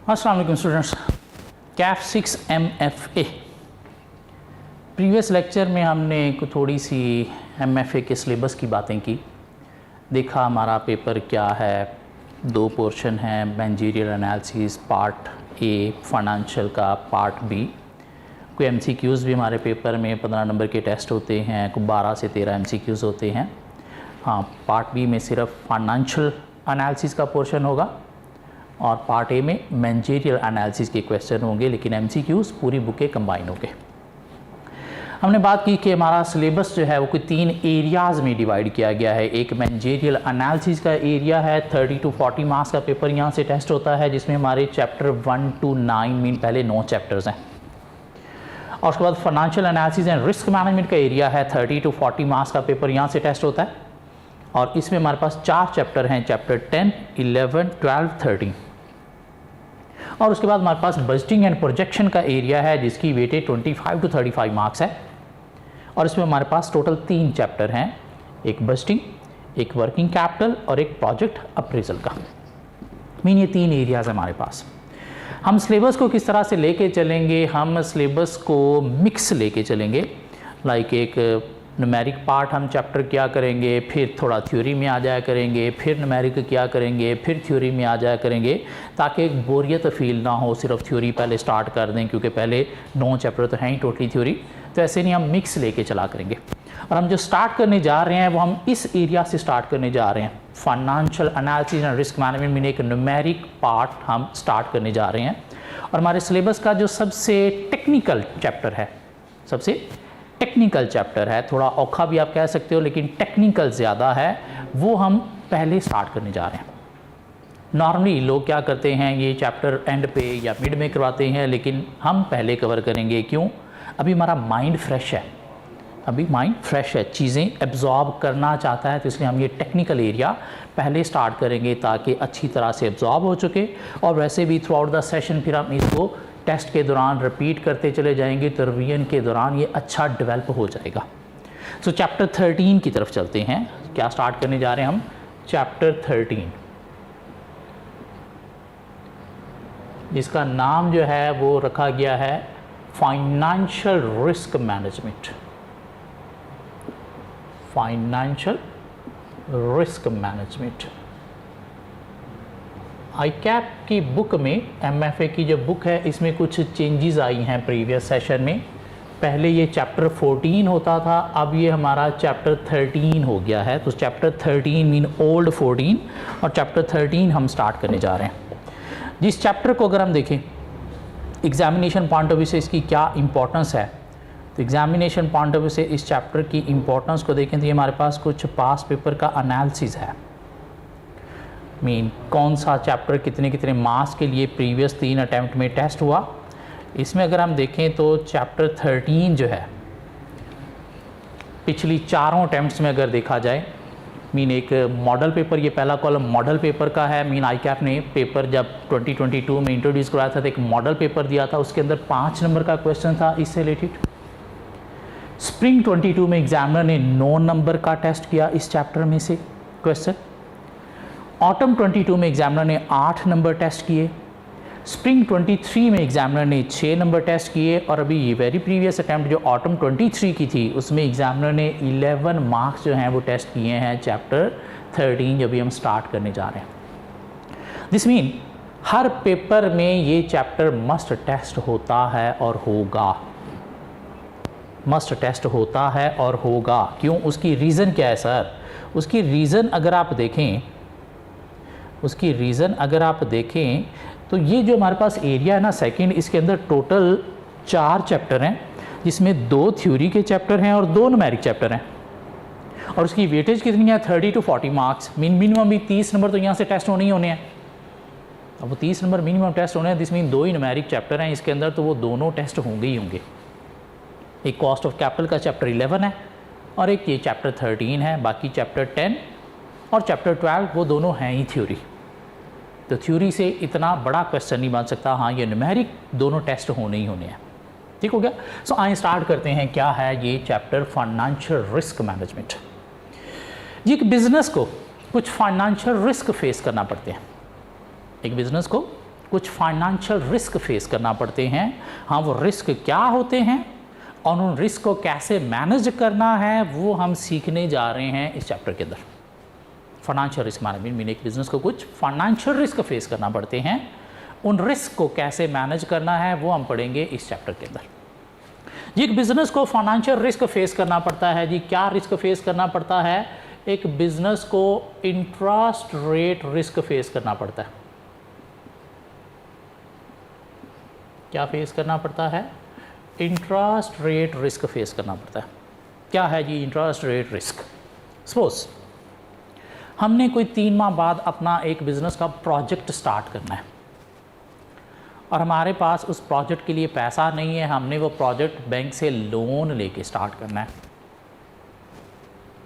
अस्सलाम वालेकुम students, Kaif 6 MFA। Previous lecture में हमने थोड़ी सी MFA के सिलेबस की बातें की, देखा हमारा पेपर क्या है। दो पोर्शन हैं, managerial analysis part A, financial का पार्ट बी। कोई MCQs भी हमारे पेपर में 15 नंबर के टेस्ट होते हैं, कोई 12 से 13 MCQs होते हैं। हाँ, पार्ट बी में सिर्फ फाइनेंशियल एनालिसिस का पोर्शन होगा और पार्ट ए में मैनेजरियल एनालिसिस के क्वेश्चन होंगे, लेकिन MCQs पूरी बुक के कंबाइन होंगे। हमने बात की कि हमारा सिलेबस जो है वो कोई 3 एरियाज़ में डिवाइड किया गया है। एक मैनेजरियल एनालिसिस का एरिया है, 30 to 40 मार्क्स का पेपर यहाँ से टेस्ट होता है, जिसमें हमारे चैप्टर 1 to 9 मीन पहले 9 चैप्टर्स हैं। और उसके बाद financial analysis and risk management का एरिया है, 30 to 40 मार्क्स का पेपर यहाँ से टेस्ट होता है और इसमें हमारे पास 4 चैप्टर हैं, चैप्टर 10, 11, 12, 13। और उसके बाद हमारे पास बजटिंग एंड प्रोजेक्शन का एरिया है, जिसकी वेटेज 25 to 35 मार्क्स है और इसमें हमारे पास टोटल 3 चैप्टर हैं, एक बजटिंग, एक वर्किंग कैपिटल और एक प्रोजेक्ट अप्रेजल का। मीन ये 3 एरियाज़ हैं हमारे पास। हम सिलेबस को किस तरह से लेके चलेंगे, हम सिलेबस को मिक्स लेके चलेंगे। लाइक एक न्यूमेरिक पार्ट हम चैप्टर क्या करेंगे, फिर थोड़ा थ्योरी में आ जाया करेंगे, फिर न्यूमेरिक क्या करेंगे, फिर थ्योरी में आ जाया करेंगे, ताकि एक बोरियत फील ना हो सिर्फ थ्योरी पहले स्टार्ट कर दें, क्योंकि पहले 9 चैप्टर तो हैं ही टोटली थ्योरी। तो ऐसे नहीं, हम मिक्स लेके चला करेंगे। और हम जो स्टार्ट करने जा रहे हैं वो हम इस एरिया से स्टार्ट करने जा रहे हैं, financial analysis and risk management में एक न्यूमेरिक पार्ट हम स्टार्ट करने जा रहे हैं। और हमारे सिलेबस का जो सबसे टेक्निकल चैप्टर है, सबसे टेक्निकल चैप्टर है, थोड़ा औखा भी आप कह सकते हो लेकिन टेक्निकल ज़्यादा है, वो हम पहले स्टार्ट करने जा रहे हैं। नॉर्मली लोग क्या करते हैं, ये चैप्टर एंड पे या मिड में करवाते हैं, लेकिन हम पहले कवर करेंगे। क्यों? अभी हमारा माइंड फ्रेश है, अभी माइंड फ्रेश है, चीज़ें एब्जॉर्ब करना चाहता है, तो इसलिए हम ये टेक्निकल एरिया पहले स्टार्ट करेंगे ताकि अच्छी तरह से एब्जॉर्ब हो चुके। और वैसे भी थ्रू आउट द सेशन फिर हम इसको टेस्ट के दौरान रिपीट करते चले जाएंगे, तो रिवीजन के दौरान ये अच्छा डेवलप हो जाएगा। सो चैप्टर 13 की तरफ चलते हैं। क्या स्टार्ट करने जा रहे हैं हम? चैप्टर 13, जिसका नाम जो है वो रखा गया है financial risk management. Financial risk management ICAP की बुक में, MFA की जो बुक है, इसमें कुछ चेंजेस आई हैं प्रीवियस सेशन में। पहले ये चैप्टर 14 होता था, अब ये हमारा चैप्टर 13 हो गया है। तो चैप्टर 13 मीन ओल्ड 14 और चैप्टर 13 हम स्टार्ट करने जा रहे हैं। जिस चैप्टर को अगर हम देखें एग्जामिनेशन पॉइंट ऑफ व्यू से इसकी क्या इंपॉर्टेंस है, तो एग्जामिनेशन पॉइंट ऑफ व्यू से इस चैप्टर की इंपॉर्टेंस को देखें तो ये हमारे पास कुछ पास पेपर का एनालिसिस है। मीन कौन सा चैप्टर कितने कितने मार्क्स के लिए प्रीवियस 3 अटैम्प्ट में टेस्ट हुआ। इसमें अगर हम देखें तो चैप्टर 13 जो है पिछली 4 अटैम्प्ट्स में अगर देखा जाए, मीन एक मॉडल पेपर, ये पहला कॉलम मॉडल पेपर का है। मीन ICAP ने पेपर जब 2022 में इंट्रोड्यूस कराया था तो एक मॉडल पेपर दिया था, उसके अंदर 5 नंबर का क्वेश्चन था इससे रिलेटेड। स्प्रिंग 22 में एग्जामिनर ने 9 नंबर का टेस्ट किया इस चैप्टर में से क्वेश्चन। ऑटम 22 में एग्जामिनर ने 8 नंबर टेस्ट किए। स्प्रिंग 23 में एग्जामिनर ने 6 नंबर टेस्ट किए। और अभी ये वेरी प्रीवियस अटैम्प्ट जो ऑटम 23 की थी, उसमें एग्जामिनर ने 11 मार्क्स जो हैं वो टेस्ट किए हैं चैप्टर 13 जो भी हम स्टार्ट करने जा रहे हैं। दिस मीन हर पेपर में ये चैप्टर मस्ट टेस्ट होता है और होगा, मस्ट टेस्ट होता है और होगा। क्यों? उसकी रीज़न क्या है सर? उसकी रीज़न अगर आप देखें, उसकी रीज़न अगर आप देखें तो ये जो हमारे पास एरिया है ना सेकंड, इसके अंदर टोटल 4 चैप्टर हैं, जिसमें 2 थ्योरी के चैप्टर हैं और 2 न्यूमेरिक चैप्टर हैं। और उसकी वेटेज कितनी है? 30 to 40 मार्क्स। मिनिमम भी 30 नंबर तो यहाँ से टेस्ट होने ही होने हैं। अब वो 30 नंबर मिनिमम टेस्ट होने हैं, जिसमें 2 ही न्यूमेरिक चैप्टर हैं इसके अंदर, तो वो दोनों टेस्ट होंगे ही होंगे। एक कॉस्ट ऑफ कैपिटल का चैप्टर 11 है और एक ये चैप्टर 13 है। बाकी चैप्टर 10 और चैप्टर 12 वो दोनों हैं ही थ्योरी। तो थ्योरी से इतना बड़ा क्वेश्चन नहीं बन सकता। हाँ, ये न्यूमेरिक दोनों टेस्ट होने ही होने हैं। ठीक हो गया? सो आइए स्टार्ट करते हैं। क्या है ये चैप्टर? Financial risk management. ये एक बिजनेस को कुछ फाइनेंशियल रिस्क फेस करना पड़ते हैं। एक बिजनेस को कुछ फाइनेंशियल रिस्क फेस करना पड़ते हैं। हाँ, वो रिस्क क्या होते हैं और उन रिस्क को कैसे मैनेज करना है वो हम सीखने जा रहे हैं इस चैप्टर के अंदर। फाइनेंशियल रिस्क मैनेजमेंट मीन एक बिजनेस को कुछ फाइनेंशियल रिस्क फेस करना पड़ते हैं, उन रिस्क को कैसे मैनेज करना है वो हम पढ़ेंगे इस चैप्टर के अंदर। जी, एक बिजनेस को फाइनेंशियल रिस्क फेस करना पड़ता है। जी, क्या रिस्क फेस करना पड़ता है? एक बिजनेस को इंटरेस्ट रेट रिस्क फेस करना पड़ता है। क्या फेस करना पड़ता है? इंटरेस्ट रेट रिस्क फेस करना पड़ता है। क्या है जी इंटरेस्ट रेट रिस्क? सपोज हमने कोई 3 माह बाद अपना एक बिजनेस का प्रोजेक्ट स्टार्ट करना है और हमारे पास उस प्रोजेक्ट के लिए पैसा नहीं है, हमने वो प्रोजेक्ट बैंक से लोन लेके स्टार्ट करना है।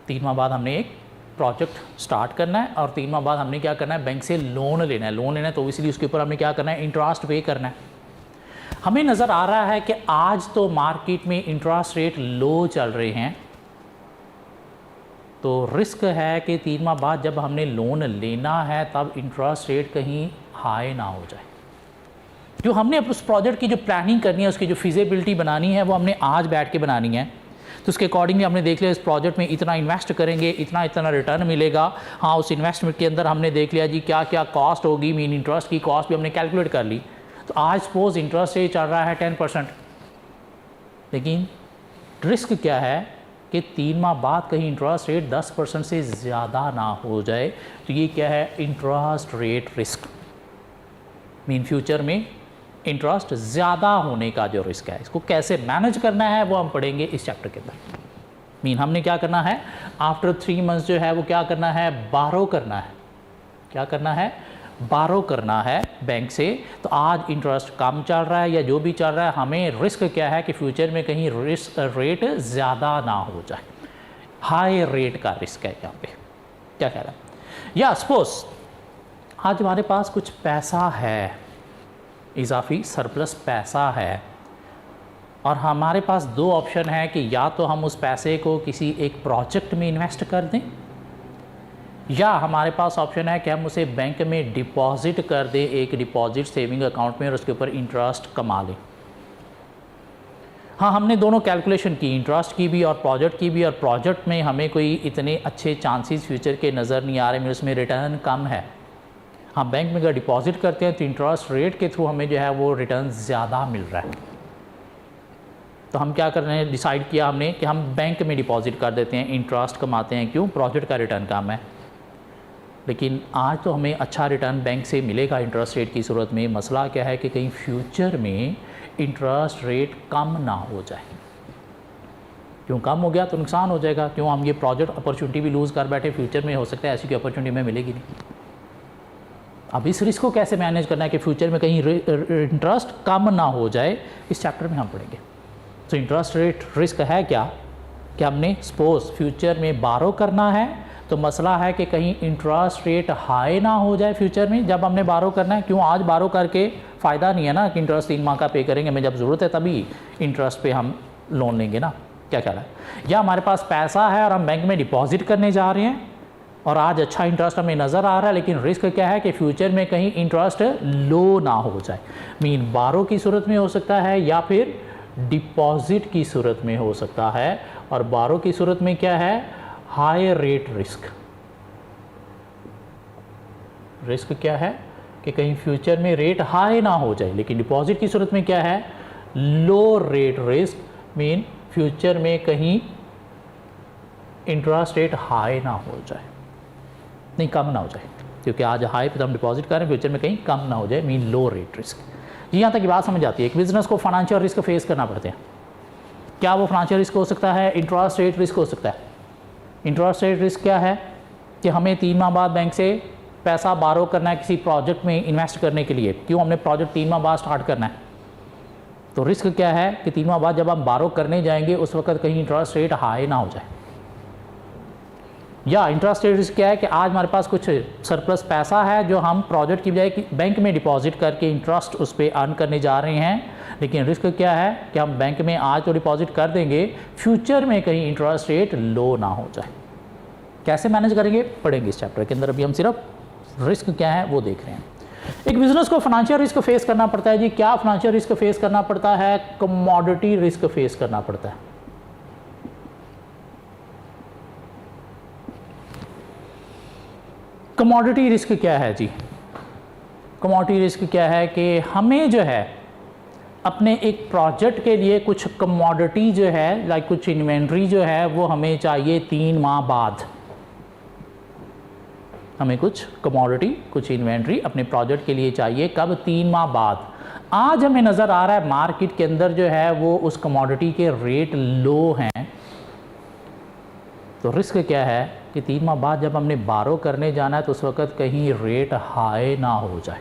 3 माह बाद हमने एक प्रोजेक्ट स्टार्ट करना है और 3 माह बाद हमने क्या करना है? बैंक से लोन लेना है। लोन लेना है तो इसलिए उसके ऊपर हमने क्या करना है? इंटरेस्ट पे करना है। हमें नज़र आ रहा है कि आज तो मार्केट में इंटरेस्ट रेट लो चल रहे हैं, तो रिस्क है कि 3 माह बाद जब हमने लोन लेना है तब इंटरेस्ट रेट कहीं हाई ना हो जाए। जो हमने उस प्रोजेक्ट की जो प्लानिंग करनी है, उसकी जो फिजिबिलिटी बनानी है वो हमने आज बैठ के बनानी है। तो उसके अकॉर्डिंगली हमने देख लिया इस प्रोजेक्ट में इतना इन्वेस्ट करेंगे, इतना इतना रिटर्न मिलेगा। हाँ, उस इन्वेस्टमेंट के अंदर हमने देख लिया जी क्या क्या कॉस्ट होगी, मीन इंटरेस्ट की कॉस्ट भी हमने कैलकुलेट कर ली। तो आज सपोज इंटरेस्ट रेट चल रहा है 10%, लेकिन रिस्क क्या है कि 3 माह बाद कहीं इंटरेस्ट रेट 10% से ज़्यादा ना हो जाए। तो ये क्या है? Interest rate risk mean future में इंटरेस्ट ज़्यादा होने का जो रिस्क है, इसको कैसे मैनेज करना है वो हम पढ़ेंगे इस चैप्टर के अंदर। मीन हमने क्या करना है? आफ्टर 3 मंथ्स जो है वो क्या करना है? बारो करना है। क्या करना है? बारो करना है बैंक से। तो आज इंटरेस्ट कम चल रहा है या जो भी चल रहा है, हमें रिस्क क्या है कि फ्यूचर में कहीं रिस्क रेट ज़्यादा ना हो जाए। हाई रेट का रिस्क है यहाँ पे। क्या कह रहा है? या सपोज आज हमारे पास कुछ पैसा है, इजाफी सरप्लस पैसा है, और हमारे पास 2 ऑप्शन है कि या तो हम उस पैसे को किसी एक प्रोजेक्ट में इन्वेस्ट कर दें, या हमारे पास ऑप्शन है कि हम उसे बैंक में डिपॉजिट कर दें एक डिपॉजिट सेविंग अकाउंट में और उसके ऊपर इंटरेस्ट कमा लें। हाँ, हमने दोनों कैलकुलेशन की, इंटरेस्ट की भी और प्रोजेक्ट की भी, और प्रोजेक्ट में हमें कोई इतने अच्छे चांसेस फ्यूचर के नज़र नहीं आ रहे, उसमें रिटर्न कम है। हाँ, बैंक में अगर डिपॉजिट करते हैं तो इंटरेस्ट रेट के थ्रू हमें जो है वो रिटर्न ज़्यादा मिल रहा है। तो हम क्या कर रहे हैं? डिसाइड किया हमने कि हम बैंक में डिपॉजिट कर देते हैं, इंटरेस्ट कमाते हैं। क्यों? प्रोजेक्ट का रिटर्न कम है। लेकिन आज तो हमें अच्छा रिटर्न बैंक से मिलेगा इंटरेस्ट रेट की सूरत में। मसला क्या है कि कहीं फ्यूचर में इंटरेस्ट रेट कम ना हो जाए। क्यों? कम हो गया तो नुकसान हो जाएगा। क्यों? हम ये प्रोजेक्ट अपॉर्चुनिटी भी लूज़ कर बैठे, फ्यूचर में हो सकता है ऐसी कोई अपॉर्चुनिटी हमें मिलेगी नहीं। अब इस रिस्क को कैसे मैनेज करना है कि फ्यूचर में कहीं इंटरेस्ट कम ना हो जाए, इस चैप्टर में हम पढ़ेंगे। तो इंटरेस्ट रेट रिस्क है क्या कि हमने सपोज फ्यूचर में बारो करना है, तो मसला है कि कहीं इंटरेस्ट रेट हाई ना हो जाए फ्यूचर में जब हमने बारो करना है। क्यों? आज बारो करके फ़ायदा नहीं है ना कि इंटरेस्ट 3 माह का पे करेंगे, हमें जब ज़रूरत है तभी इंटरेस्ट पे हम लोन लेंगे ना। क्या ख्याल है? या हमारे पास पैसा है और हम बैंक में डिपॉजिट करने जा रहे हैं और आज अच्छा इंटरेस्ट हमें नज़र आ रहा है, लेकिन रिस्क क्या है कि फ्यूचर में कहीं इंटरेस्ट लो ना हो जाए। मीन बारो की सूरत में हो सकता है या फिर डिपॉजिट की सूरत में हो सकता है। और बारो की सूरत में क्या है? High rate risk. रिस्क क्या है कि कहीं फ्यूचर में रेट हाई ना हो जाए, लेकिन डिपॉजिट की सूरत में क्या है? लो रेट रिस्क। मीन फ्यूचर में कहीं इंटरेस्ट रेट हाई ना हो जाए, नहीं कम ना हो जाए, क्योंकि आज हाई पे तो हम डिपॉजिट कर रहे हैं, फ्यूचर में कहीं कम ना हो जाए, मीन लो रेट रिस्क। यहाँ तक की बात समझ आती है। एक बिजनेस को फाइनेंशियल रिस्क फेस करना पड़ते हैं। क्या वो फाइनेंशियल रिस्क हो सकता है? इंटरेस्ट रेट रिस्क हो सकता है। इंटरेस्ट रेट रिस्क क्या है कि हमें 3 माह बाद बैंक से पैसा बारो करना है किसी प्रोजेक्ट में इन्वेस्ट करने के लिए। क्यों? हमने प्रोजेक्ट 3 माह बाद स्टार्ट करना है। तो रिस्क क्या है कि 3 माह बाद जब हम बारो करने जाएंगे उस वक्त कहीं इंटरेस्ट रेट हाई ना हो जाए। या इंटरेस्ट रेट रिस्क क्या है कि आज हमारे पास कुछ सरप्लस पैसा है जो हम प्रोजेक्ट की बजाय बैंक में डिपॉजिट करके इंटरेस्ट उस पर अर्न करने जा रहे हैं, लेकिन रिस्क क्या है कि हम बैंक में आज तो डिपॉजिट कर देंगे, फ्यूचर में कहीं इंटरेस्ट रेट लो ना हो जाए। कैसे मैनेज करेंगे पढ़ेंगे इस चैप्टर के अंदर। अभी हम सिर्फ रिस्क क्या है वो देख रहे हैं। एक बिजनेस को फाइनेंशियल रिस्क फेस करना पड़ता है जी। क्या फाइनेंशियल रिस्क फेस करना पड़ता है? कमोडिटी रिस्क फेस करना पड़ता है। कमोडिटी रिस्क क्या है जी? कमोडिटी रिस्क क्या है कि हमें जो है अपने एक प्रोजेक्ट के लिए कुछ कमोडिटी जो है, लाइक कुछ इन्वेंट्री जो है वो हमें चाहिए 3 माह बाद। हमें कुछ कमोडिटी, कुछ इन्वेंट्री अपने प्रोजेक्ट के लिए चाहिए कब? 3 माह बाद। आज हमें नज़र आ रहा है मार्केट के अंदर जो है वो उस कमोडिटी के रेट लो हैं, तो रिस्क क्या है कि 3 माह बाद जब हमने बारो करने जाना है तो उस वक़्त कहीं रेट हाई ना हो जाए।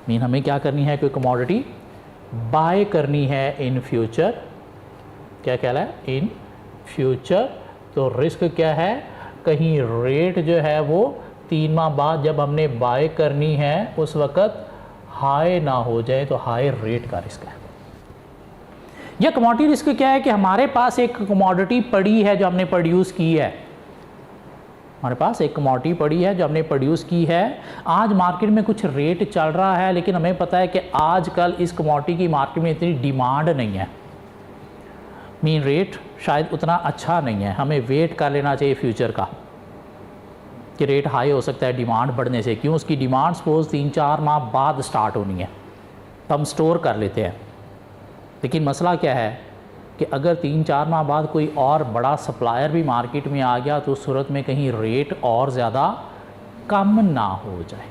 मीन हमें क्या करनी है? कोई कमोडिटी बाय करनी है इन फ्यूचर। क्या कहला है? In future. तो रिस्क क्या है? कहीं रेट जो है वो 3 माह बाद जब हमने बाय करनी है उस वक़्त हाई ना हो जाए, तो हाई रेट का रिस्क है। यह कमोडिटी रिस्क क्या है कि हमारे पास एक कमोडिटी पड़ी है जो हमने प्रोड्यूस की है। हमारे पास एक कमोडिटी पड़ी है जो हमने प्रोड्यूस की है। आज मार्केट में कुछ रेट चल रहा है, लेकिन हमें पता है कि आजकल इस कमोडिटी की मार्केट में इतनी डिमांड नहीं है। मीन रेट शायद उतना अच्छा नहीं है। हमें वेट कर लेना चाहिए फ्यूचर का कि रेट हाई हो सकता है डिमांड बढ़ने से। क्यों? उसकी डिमांड सपोज 3-4 माह बाद स्टार्ट होनी है, तो हम स्टोर कर लेते हैं। लेकिन मसला क्या है कि अगर 3-4 माह बाद कोई और बड़ा सप्लायर भी मार्केट में आ गया तो उस सूरत में कहीं रेट और ज़्यादा कम ना हो जाए।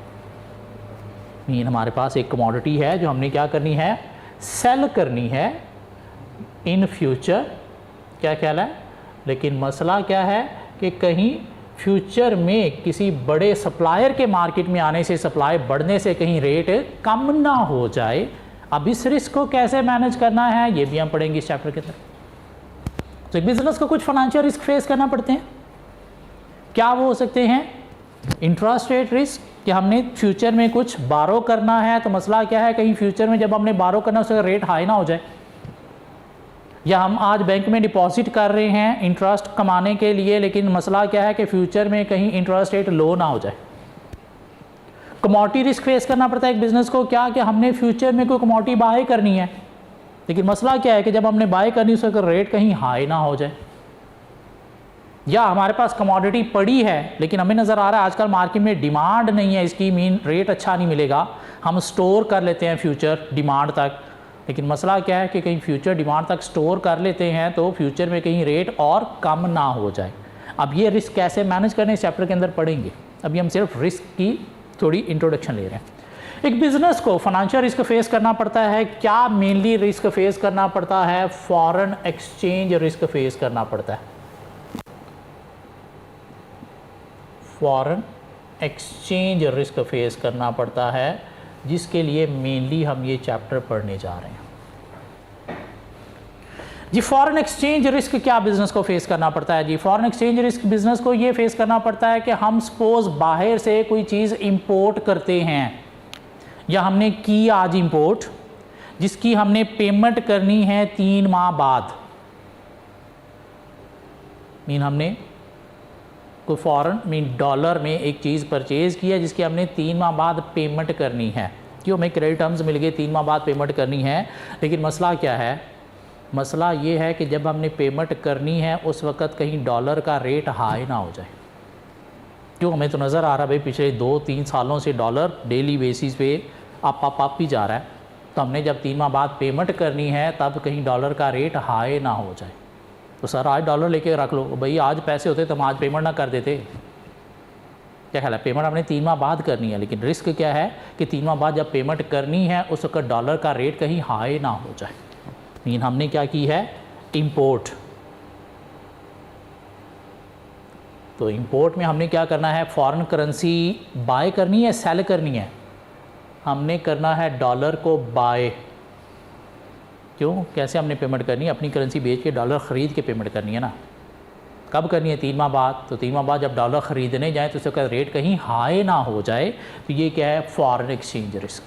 मीन हमारे पास एक कमोडिटी है जो हमने क्या करनी है? सेल करनी है इन फ्यूचर। क्या ख्याल है? लेकिन मसला क्या है कि कहीं फ्यूचर में किसी बड़े सप्लायर के मार्केट में आने से, सप्लाई बढ़ने से कहीं रेट कम ना हो जाए। अब इस रिस्क को कैसे मैनेज करना है ये भी हम पढ़ेंगे इस चैप्टर के अंदर। तो एक बिजनेस को कुछ फाइनेंशियल रिस्क फेस करना पड़ते हैं। क्या वो हो सकते हैं? इंटरेस्ट रेट रिस्क, कि हमने फ्यूचर में कुछ बारो करना है, तो मसला क्या है कहीं फ्यूचर में जब हमने बारो करना है उसका रेट हाई ना हो जाए। या हम आज बैंक में डिपॉजिट कर रहे हैं इंटरेस्ट कमाने के लिए, लेकिन मसला क्या है कि फ्यूचर में कहीं इंटरेस्ट रेट लो ना हो जाए। कमोडिटी रिस्क फेस करना पड़ता है एक बिजनेस को। क्या कि हमने फ्यूचर में कोई कमोडिटी बाय करनी है, लेकिन मसला क्या है कि जब हमने बाय करनी है उसका रेट कहीं हाई ना हो जाए। या हमारे पास कमोडिटी पड़ी है लेकिन हमें नज़र आ रहा है आजकल मार्केट में डिमांड नहीं है इसकी, मीन रेट अच्छा नहीं मिलेगा, हम स्टोर कर लेते हैं फ्यूचर डिमांड तक। लेकिन मसला क्या है कि कहीं फ्यूचर डिमांड तक स्टोर कर लेते हैं तो फ्यूचर में कहीं रेट और कम ना हो जाए। अब ये रिस्क कैसे मैनेज करने इस चैप्टर के अंदर पढ़ेंगे। अभी हम सिर्फ रिस्क की थोड़ी इंट्रोडक्शन ले रहे हैं। एक बिजनेस को फाइनेंशियल रिस्क फेस करना पड़ता है। क्या मेनली रिस्क फेस करना पड़ता है? फॉरेन एक्सचेंज रिस्क फेस करना पड़ता है। फॉरेन एक्सचेंज रिस्क फेस करना पड़ता है, जिसके लिए मेनली हम ये चैप्टर पढ़ने जा रहे हैं जी। फॉरेन एक्सचेंज रिस्क क्या बिजनेस को फेस करना पड़ता है जी? फॉरेन एक्सचेंज रिस्क बिजनेस को ये फेस करना पड़ता है कि हम सपोज बाहर से कोई चीज़ इंपोर्ट करते हैं, या हमने की आज इंपोर्ट, जिसकी हमने पेमेंट करनी है 3 माह बाद। मीन हमने कोई फॉरेन मीन डॉलर में एक चीज़ परचेज़ की है जिसकी हमने 3 माह बाद पेमेंट करनी है। क्यों? हमें क्रेडिट टर्म्स मिल गए, 3 माह बाद पेमेंट करनी है। लेकिन मसला क्या है? मसला ये है कि जब हमने पेमेंट करनी है उस वक़्त कहीं डॉलर का रेट हाई ना हो जाए। क्यों? हमें तो नज़र आ रहा है भाई पिछले 2-3 सालों से डॉलर डेली बेसिस पे अप ही जा रहा है। तो हमने जब 3 माह बाद पेमेंट करनी है तब कहीं डॉलर का रेट हाई ना हो जाए। तो सर आज डॉलर लेके रख लो, भाई आज पैसे होते तो हम आज पेमेंट ना कर देते। क्या ख्याल है? पेमेंट हमने 3 माह बाद करनी है, लेकिन रिस्क क्या है कि 3 माह बाद जब पेमेंट करनी है उस वक्त डॉलर का रेट कहीं हाई ना हो जाए। मीन हमने क्या की है? इंपोर्ट। तो इंपोर्ट में हमने क्या करना है? फॉरेन करेंसी बाय करनी है, सेल करनी है? हमने करना है डॉलर को बाय। क्यों? कैसे हमने पेमेंट करनी है? अपनी करेंसी बेच के डॉलर ख़रीद के पेमेंट करनी है ना। कब करनी है? 3 माह बाद। तो 3 माह बाद जब डॉलर ख़रीदने जाए तो उसका रेट कहीं हाई ना हो जाए। तो ये क्या है? Foreign exchange risk.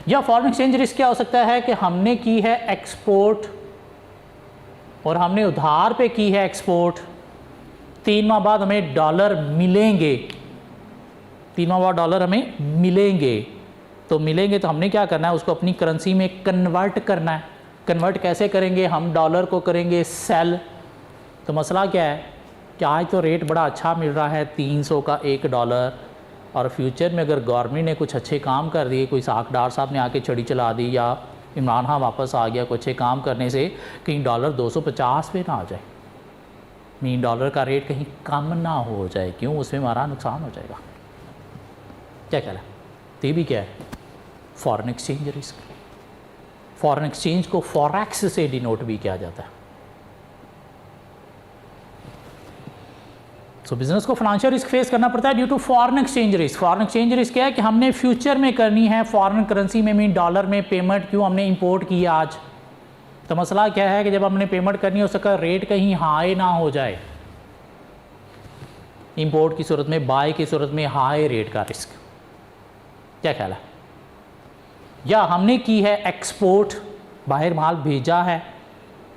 या फॉरेन एक्सचेंज रिस्क क्या हो सकता है कि हमने की है एक्सपोर्ट और हमने उधार पे की है एक्सपोर्ट, 3 माह बाद हमें डॉलर मिलेंगे 3 माह बाद डॉलर हमें मिलेंगे। तो मिलेंगे तो हमने क्या करना है, उसको अपनी करेंसी में कन्वर्ट करना है। कन्वर्ट कैसे करेंगे, हम डॉलर को करेंगे सेल। तो मसला क्या है कि आज तो रेट बड़ा अच्छा मिल रहा है 300 का $1, और फ्यूचर में अगर गवर्नमेंट ने कुछ अच्छे काम कर दिए, कोई साखदार साहब ने आके छड़ी चला दी या इमरान खान वापस आ गया कुछ अच्छे काम करने से, कहीं डॉलर 250 पे ना आ जाए, मीन डॉलर का रेट कहीं कम ना हो जाए, क्यों, उसमें हमारा नुकसान हो जाएगा। क्या कह रहा है, तो ये भी क्या है, foreign exchange risk. Foreign exchange को फॉरेक्स से डिनोट भी किया जाता है। सो बिजनेस को फाइनेंशियल रिस्क फेस करना पड़ता है due to foreign exchange risk. Foreign exchange risk क्या है कि हमने फ्यूचर में करनी है फॉरेन करेंसी में, मीन डॉलर में पेमेंट, क्यों हमने इंपोर्ट की आज। तो मसला क्या है कि जब हमने पेमेंट करनी है उसका रेट कहीं हाई ना हो जाए, इंपोर्ट की सूरत में, बाय की सूरत में हाई रेट का रिस्क। क्या ख्याल है, या हमने की है एक्सपोर्ट, बाहर माल भेजा है,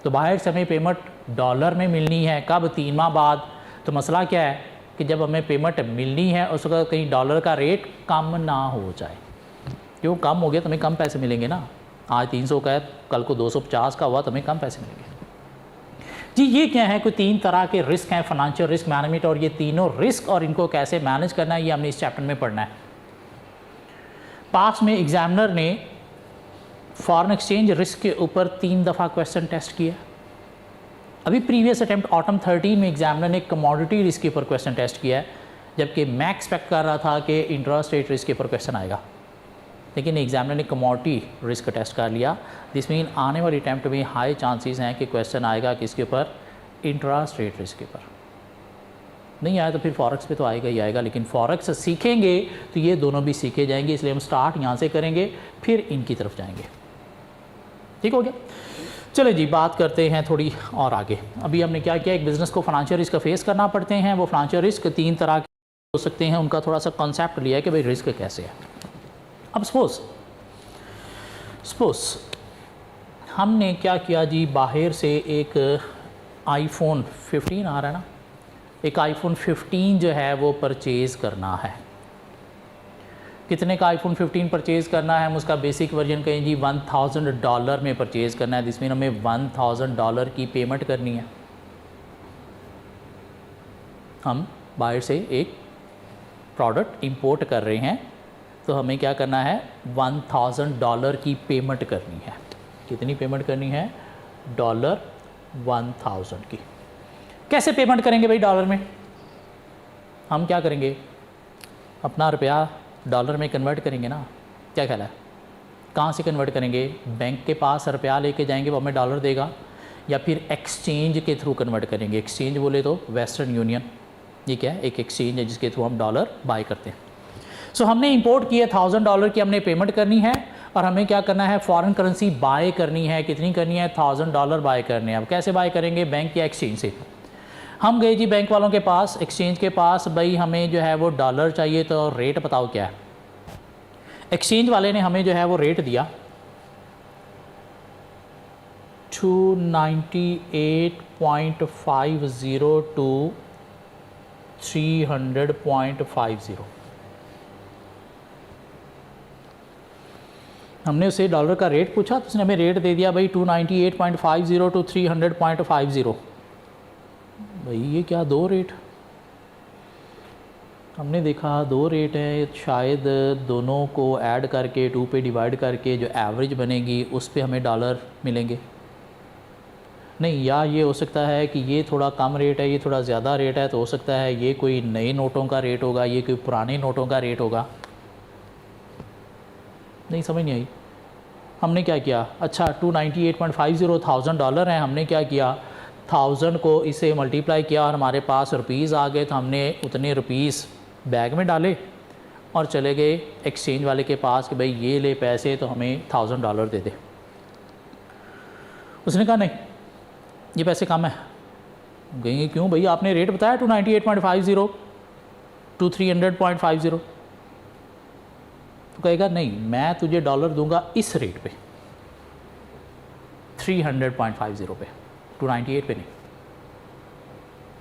तो बाहर से हमें पेमेंट डॉलर में मिलनी है, कब, 3 माह बाद। तो मसला क्या है कि जब हमें पेमेंट मिलनी है उस वक्त कहीं डॉलर का रेट कम ना हो जाए, क्यों, कम हो गया तो हमें कम पैसे मिलेंगे ना। आज 300 का है, कल को 250 का हुआ तो हमें कम पैसे मिलेंगे। जी ये क्या है, कोई 3 तरह के रिस्क हैं फाइनेंशियल रिस्क मैनेजमेंट, और ये तीनों रिस्क और इनको कैसे मैनेज करना है ये हमने इस चैप्टर में पढ़ना है। पास में एग्जामिनर ने फॉरेन एक्सचेंज रिस्क के ऊपर 3 दफ़ा क्वेश्चन टेस्ट किया। अभी प्रीवियस अटेम्प्ट ऑटम 13 में एग्जामिनर ने कमोडिटी रिस्क के ऊपर क्वेश्चन टेस्ट किया है, जबकि मैं एक्सपेक्ट कर रहा था कि इंटरेस्ट रेट रिस्क के ऊपर क्वेश्चन आएगा, लेकिन एग्जामिनर ने कमोडिटी रिस्क टेस्ट कर लिया। दिस मीन आने वाली अटैम्प्ट में हाई चांसेस हैं कि क्वेश्चन आएगा किसके ऊपर, इंटरेस्ट रेट रिस्क के ऊपर। नहीं आया तो फिर फॉरेक्स पे तो आएगा ही आएगा, लेकिन फॉरेक्स सीखेंगे तो ये दोनों भी सीखे जाएंगे, इसलिए हम स्टार्ट यहाँ से करेंगे फिर इनकी तरफ जाएंगे। ठीक हो गया, चले जी बात करते हैं थोड़ी और आगे। अभी हमने क्या किया, एक बिज़नेस को फाइनेंशियल रिस्क फेस करना पड़ते हैं। वो फाइनेंशियल रिस्क 3 तरह के हो सकते हैं, उनका थोड़ा सा कॉन्सेप्ट लिया है कि भाई रिस्क कैसे है। अब सपोज हमने क्या किया जी, बाहर से एक आईफोन 15 आ रहा है ना, एक आईफोन 15 जो है वो परचेज़ करना है। कितने का आईफोन 15 परचेज़ करना है, हम उसका बेसिक वर्जन कहें जी $1000 में परचेज़ करना है, जिसमें हमें $1000 की पेमेंट करनी है। हम बाहर से एक प्रोडक्ट इंपोर्ट कर रहे हैं तो हमें क्या करना है, $1000 की पेमेंट करनी है। कितनी पेमेंट करनी है, $1000 की। कैसे पेमेंट करेंगे भाई डॉलर में, हम क्या करेंगे, अपना रुपया डॉलर में कन्वर्ट करेंगे ना। क्या ख्याल है, कहाँ से कन्वर्ट करेंगे, बैंक के पास रुपया लेके जाएंगे वो हमें डॉलर देगा, या फिर एक्सचेंज के थ्रू कन्वर्ट करेंगे। एक्सचेंज बोले तो वेस्टर्न यूनियन, ये क्या है, एक एक्सचेंज है जिसके थ्रू हम डॉलर बाय करते हैं। सो हमने इंपोर्ट किया $1000 की, हमने पेमेंट करनी है और हमें क्या करना है, फॉरेन करेंसी बाय करनी है। कितनी करनी है, $1000 बाय करने हैं। अब कैसे बाय करेंगे, बैंक या एक्सचेंज से। हम गए जी बैंक वालों के पास, एक्सचेंज के पास, भाई हमें जो है वो डॉलर चाहिए, तो रेट बताओ क्या है। एक्सचेंज वाले ने हमें जो है वो रेट दिया 298.50 टू 300.50। हमने उससे डॉलर का रेट पूछा तो उसने हमें रेट दे दिया भाई 298.50 टू 300.50। भाई ये क्या, 2 रेट, हमने देखा 2 रेट हैं, शायद दोनों को ऐड करके 2 पे डिवाइड करके जो एवरेज बनेगी उस पे हमें डॉलर मिलेंगे। नहीं, या ये हो सकता है कि ये थोड़ा कम रेट है, ये थोड़ा ज़्यादा रेट है, तो हो सकता है ये कोई नए नोटों का रेट होगा, ये कोई पुराने नोटों का रेट होगा। नहीं समझ नहीं आई। हमने क्या किया, अच्छा 298.50 $1000 है, हमने क्या किया, 1000 को इसे मल्टीप्लाई किया और हमारे पास रुपीज़ आ गए, तो हमने उतने रुपीज़ बैग में डाले और चले गए एक्सचेंज वाले के पास कि भाई ये ले पैसे, तो हमें $1000 दे दे। उसने कहा नहीं ये पैसे कम है। कहेंगे क्यों भाई, आपने रेट बताया 298.50 टू 300.50। तो कहेगा नहीं, मैं तुझे डॉलर दूंगा इस रेट पे, 300.50 पे, 298 पे नहीं।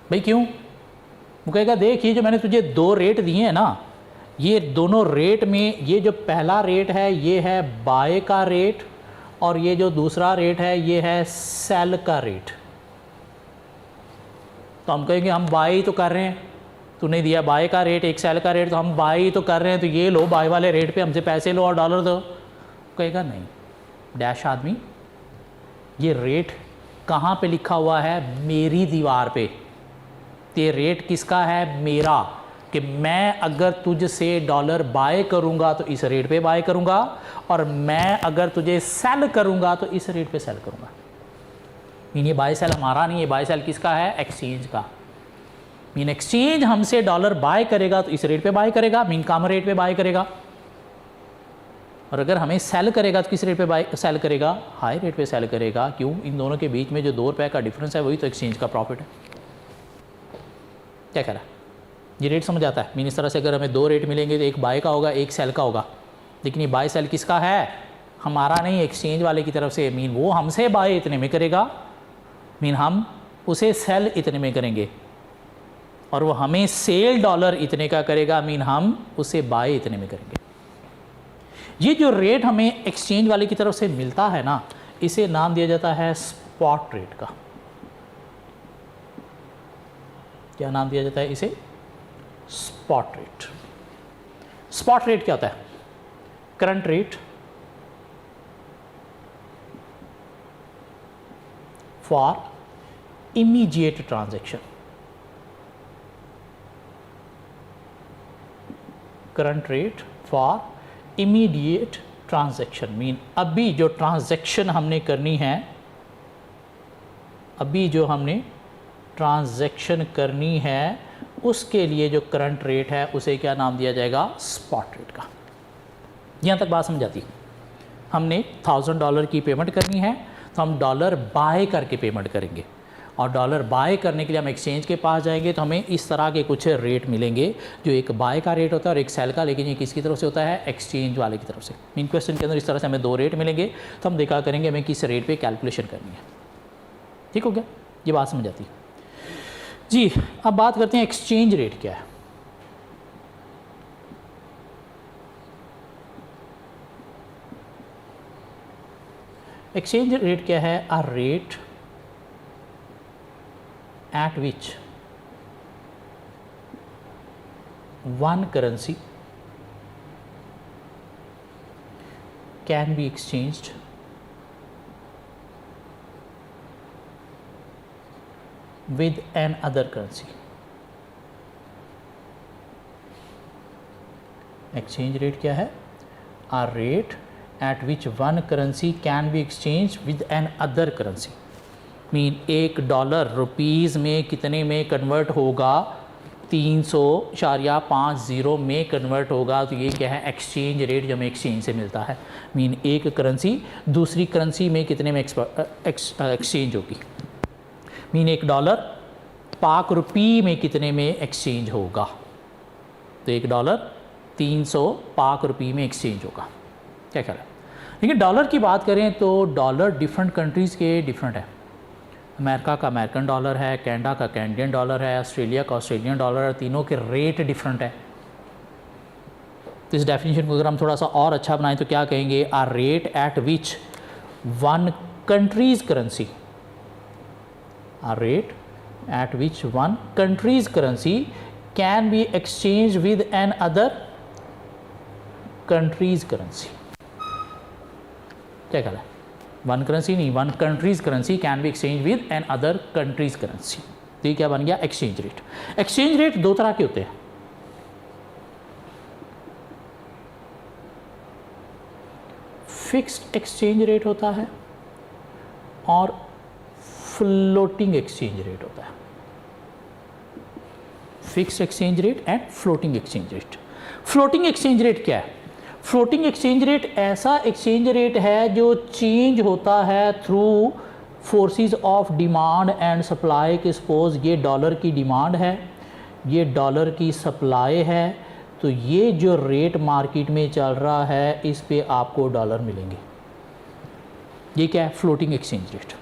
भाई क्यों, वो कहेगा देख ये जो मैंने तुझे 2 रेट दिए हैं ना, ये दोनों रेट में ये जो पहला रेट है ये है बाय का रेट और ये जो दूसरा रेट है ये है सेल का रेट। तो हम कहेंगे हम बाय ही तो कर रहे हैं, तूने दिया बाय का रेट एक सेल का रेट, तो हम बाय ही तो कर रहे हैं, तो ये लो बाय वाले रेट पे हमसे पैसे लो और डॉलर दो। कहेगा नहीं डैश आदमी, ये रेट कहाँ पे लिखा हुआ है? मेरी दीवार पे। ये रेट किसका है? मेरा। कि मैं अगर तुझसे डॉलर बाय करूँगा तो इस रेट पे बाय करूँगा और मैं अगर तुझे सेल करूँगा तो इस रेट पे सेल करूँगा। मीन ये बाय सेल हमारा नहीं है, बाय सेल किसका है? एक्सचेंज का। मीन एक्सचेंज हमसे डॉलर बाय करेगा तो इस रेट पे बाय करेगा, मीन कम रेट पे बाय करेगा, और अगर हमें सेल करेगा तो किस रेट पे बाय सेल करेगा? हाई रेट पे सेल करेगा। क्यों? इन दोनों के बीच में जो 2 रुपये का डिफरेंस है वही तो एक्सचेंज का प्रॉफिट है। क्या कह रहा है? ये रेट समझ आता है? मीन इस तरह से अगर हमें 2 रेट मिलेंगे तो एक बाय का होगा एक सेल का होगा, लेकिन ये बाय सेल किसका है? हमारा नहीं, एक्सचेंज वाले की तरफ से। मीन वो हमसे बाय इतने में करेगा, मीन हम उसे सेल इतने में करेंगे, और वो हमें सेल डॉलर इतने का करेगा, मीन हम उसे बाय इतने में करेंगे। ये जो रेट हमें एक्सचेंज वाले की तरफ से मिलता है ना, इसे नाम दिया जाता है स्पॉट रेट का। क्या नाम दिया जाता है इसे? Spot rate. स्पॉट रेट क्या होता है? Current rate for immediate transaction. Current rate for immediate transaction mean अभी जो ट्रांजैक्शन हमने करनी है, अभी जो हमने ट्रांजैक्शन करनी है उसके लिए जो करंट रेट है उसे क्या नाम दिया जाएगा? स्पॉट रेट का। यहाँ तक बात समझ आती है? हमने $1000 की पेमेंट करनी है तो हम डॉलर बाय करके पेमेंट करेंगे, और डॉलर बाय करने के लिए हम एक्सचेंज के पास जाएंगे तो हमें इस तरह के कुछ रेट मिलेंगे, जो एक बाय का रेट होता है और एक सेल का, लेकिन ये किसकी तरफ से होता है? एक्सचेंज वाले की तरफ से। मीन क्वेश्चन के अंदर इस तरह से हमें 2 रेट मिलेंगे तो हम देखा करेंगे हमें किस रेट पे कैलकुलेशन करनी है। ठीक हो गया? ये बात समझ आती है जी। अब बात करते हैं एक्सचेंज रेट क्या है। एक्सचेंज रेट क्या है? A rate at which one currency can be exchanged with another currency. Exchange rate क्या है? A rate at which one currency can be exchanged with another currency. Mean $1 rupees में कितने में convert होगा? 300.50 में convert होगा। तो ये क्या है? एक्सचेंज रेट जो हमें एक्सचेंज से मिलता है। मीन एक करेंसी दूसरी करेंसी में कितने में एक्सचेंज होगी? मीन $1 पाक रुपी में कितने में एक्सचेंज होगा? तो $1 300 पाक रुपी में एक्सचेंज होगा। क्या ख्याल है? लेकिन डॉलर की बात करें तो डॉलर डिफरेंट कंट्रीज़ के डिफरेंट है। अमेरिका का अमेरिकन डॉलर है, कनाडा का कैनेडियन डॉलर है, ऑस्ट्रेलिया का ऑस्ट्रेलियन डॉलर है, तीनों के रेट डिफरेंट है। तो इस डेफिनेशन को अगर हम थोड़ा सा और अच्छा बनाएं तो क्या कहेंगे? A rate at which one country's currency, a rate at which one country's currency can be exchange with another country's currency. क्या ख्याल है? वन करेंसी नहीं, one country's currency can be exchange with another country's currency. तो ये क्या बन गया? Exchange rate. Exchange rate 2 तरह के होते हैं। फिक्स्ड एक्सचेंज रेट होता है और फ्लोटिंग एक्सचेंज रेट होता है। Fixed exchange rate and floating exchange rate. Floating exchange rate क्या है? फ्लोटिंग एक्सचेंज रेट ऐसा एक्सचेंज रेट है जो चेंज होता है through forces of demand and supply. के सपोज ये डॉलर की डिमांड है, ये डॉलर की सप्लाई है, तो ये जो रेट मार्केट में चल रहा है इस पे आपको डॉलर मिलेंगे। ये क्या है? Floating exchange rate.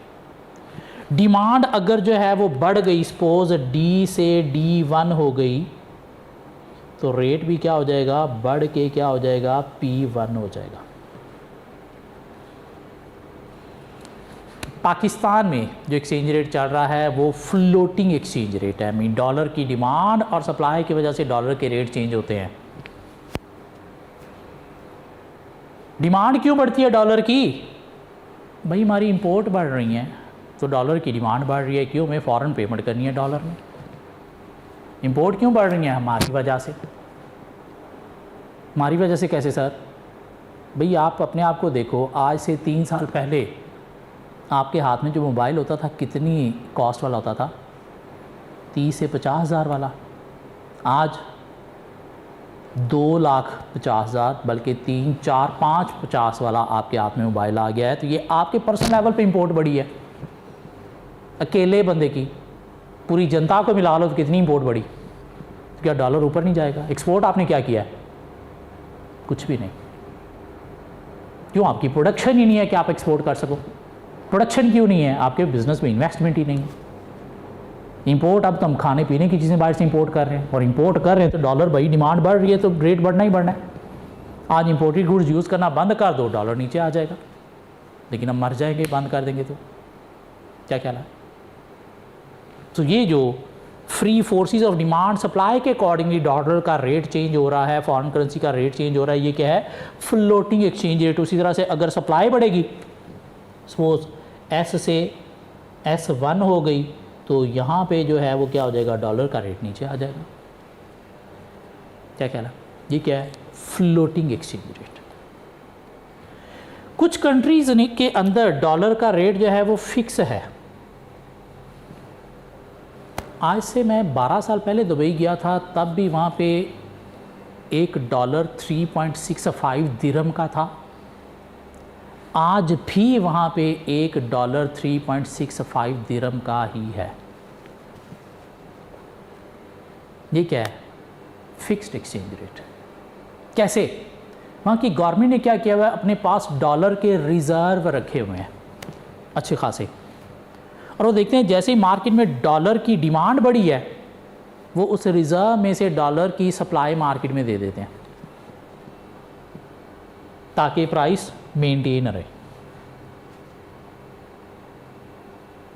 डिमांड अगर जो है वो बढ़ गई, सपोज D से D1 हो गई, तो रेट भी क्या हो जाएगा, बढ़ के क्या हो जाएगा, P1 हो जाएगा। पाकिस्तान में जो एक्सचेंज रेट चल रहा है वो फ्लोटिंग एक्सचेंज रेट है, मीन डॉलर की डिमांड और सप्लाई की वजह से डॉलर के रेट चेंज होते हैं। डिमांड क्यों बढ़ती है डॉलर की? भाई हमारी इंपोर्ट बढ़ रही है तो डॉलर की डिमांड बढ़ रही है। क्यों? हमें फ़ॉरेन पेमेंट करनी है डॉलर में। इंपोर्ट क्यों बढ़ रही है? हमारी वजह से। हमारी वजह से कैसे सर? भाई आप अपने आप को देखो, आज से 3 साल पहले आपके हाथ में जो मोबाइल होता था कितनी कॉस्ट वाला होता था? 30 से 50 हज़ार वाला। आज 2,50,000 बल्कि 3, 4, 5, 50 वाला आपके हाथ में मोबाइल आ गया है। तो ये आपके पर्सनल लेवल पे इंपोर्ट बढ़ी है। अकेले बंदे की, पूरी जनता को मिला लो तो कितनी इंपोर्ट बढ़ी? तो क्या डॉलर ऊपर नहीं जाएगा? एक्सपोर्ट आपने क्या किया है? कुछ भी नहीं। क्यों? आपकी प्रोडक्शन ही नहीं है कि आप एक्सपोर्ट कर सको। प्रोडक्शन क्यों नहीं है? आपके बिजनेस में इन्वेस्टमेंट ही नहीं है। इंपोर्ट, अब तो हम खाने पीने की चीज़ें बाहर से इंपोर्ट कर रहे हैं और इंपोर्ट कर रहे हैं तो डॉलर, भाई डिमांड बढ़ रही है तो रेट बढ़ना ही बढ़ना है। आज इंपोर्टेड गुड्स यूज़ करना बंद कर दो, डॉलर नीचे आ जाएगा। लेकिन हम मर जाएंगे बंद कर देंगे तो क्या ख्याल है? तो ये जो free forces of demand supply के अकॉर्डिंगली डॉलर का रेट चेंज हो रहा है, फॉरेन करेंसी का रेट चेंज हो रहा है, ये क्या है? Floating exchange rate. उसी तरह से अगर सप्लाई बढ़ेगी, सपोज S से S1 हो गई, तो यहाँ पे जो है वो क्या हो जाएगा? डॉलर का रेट नीचे आ जाएगा। क्या ख्याल है? ये क्या है? Floating exchange rate. कुछ कंट्रीज के अंदर डॉलर का रेट जो है वो फिक्स है। आज से मैं 12 साल पहले दुबई गया था, तब भी वहाँ पे $1 3.65 दिरहम का था। आज भी वहाँ पे $1 3.65 दिरहम का ही है। ये क्या है? Fixed exchange rate. कैसे? वहाँ की गवर्नमेंट ने क्या किया हुआ है? अपने पास डॉलर के रिज़र्व रखे हुए हैं अच्छे खासे, और वो देखते हैं जैसे ही मार्केट में डॉलर की डिमांड बढ़ी है, वो उस रिज़र्व में से डॉलर की सप्लाई मार्केट में दे देते हैं ताकि प्राइस मेंटेन रहे।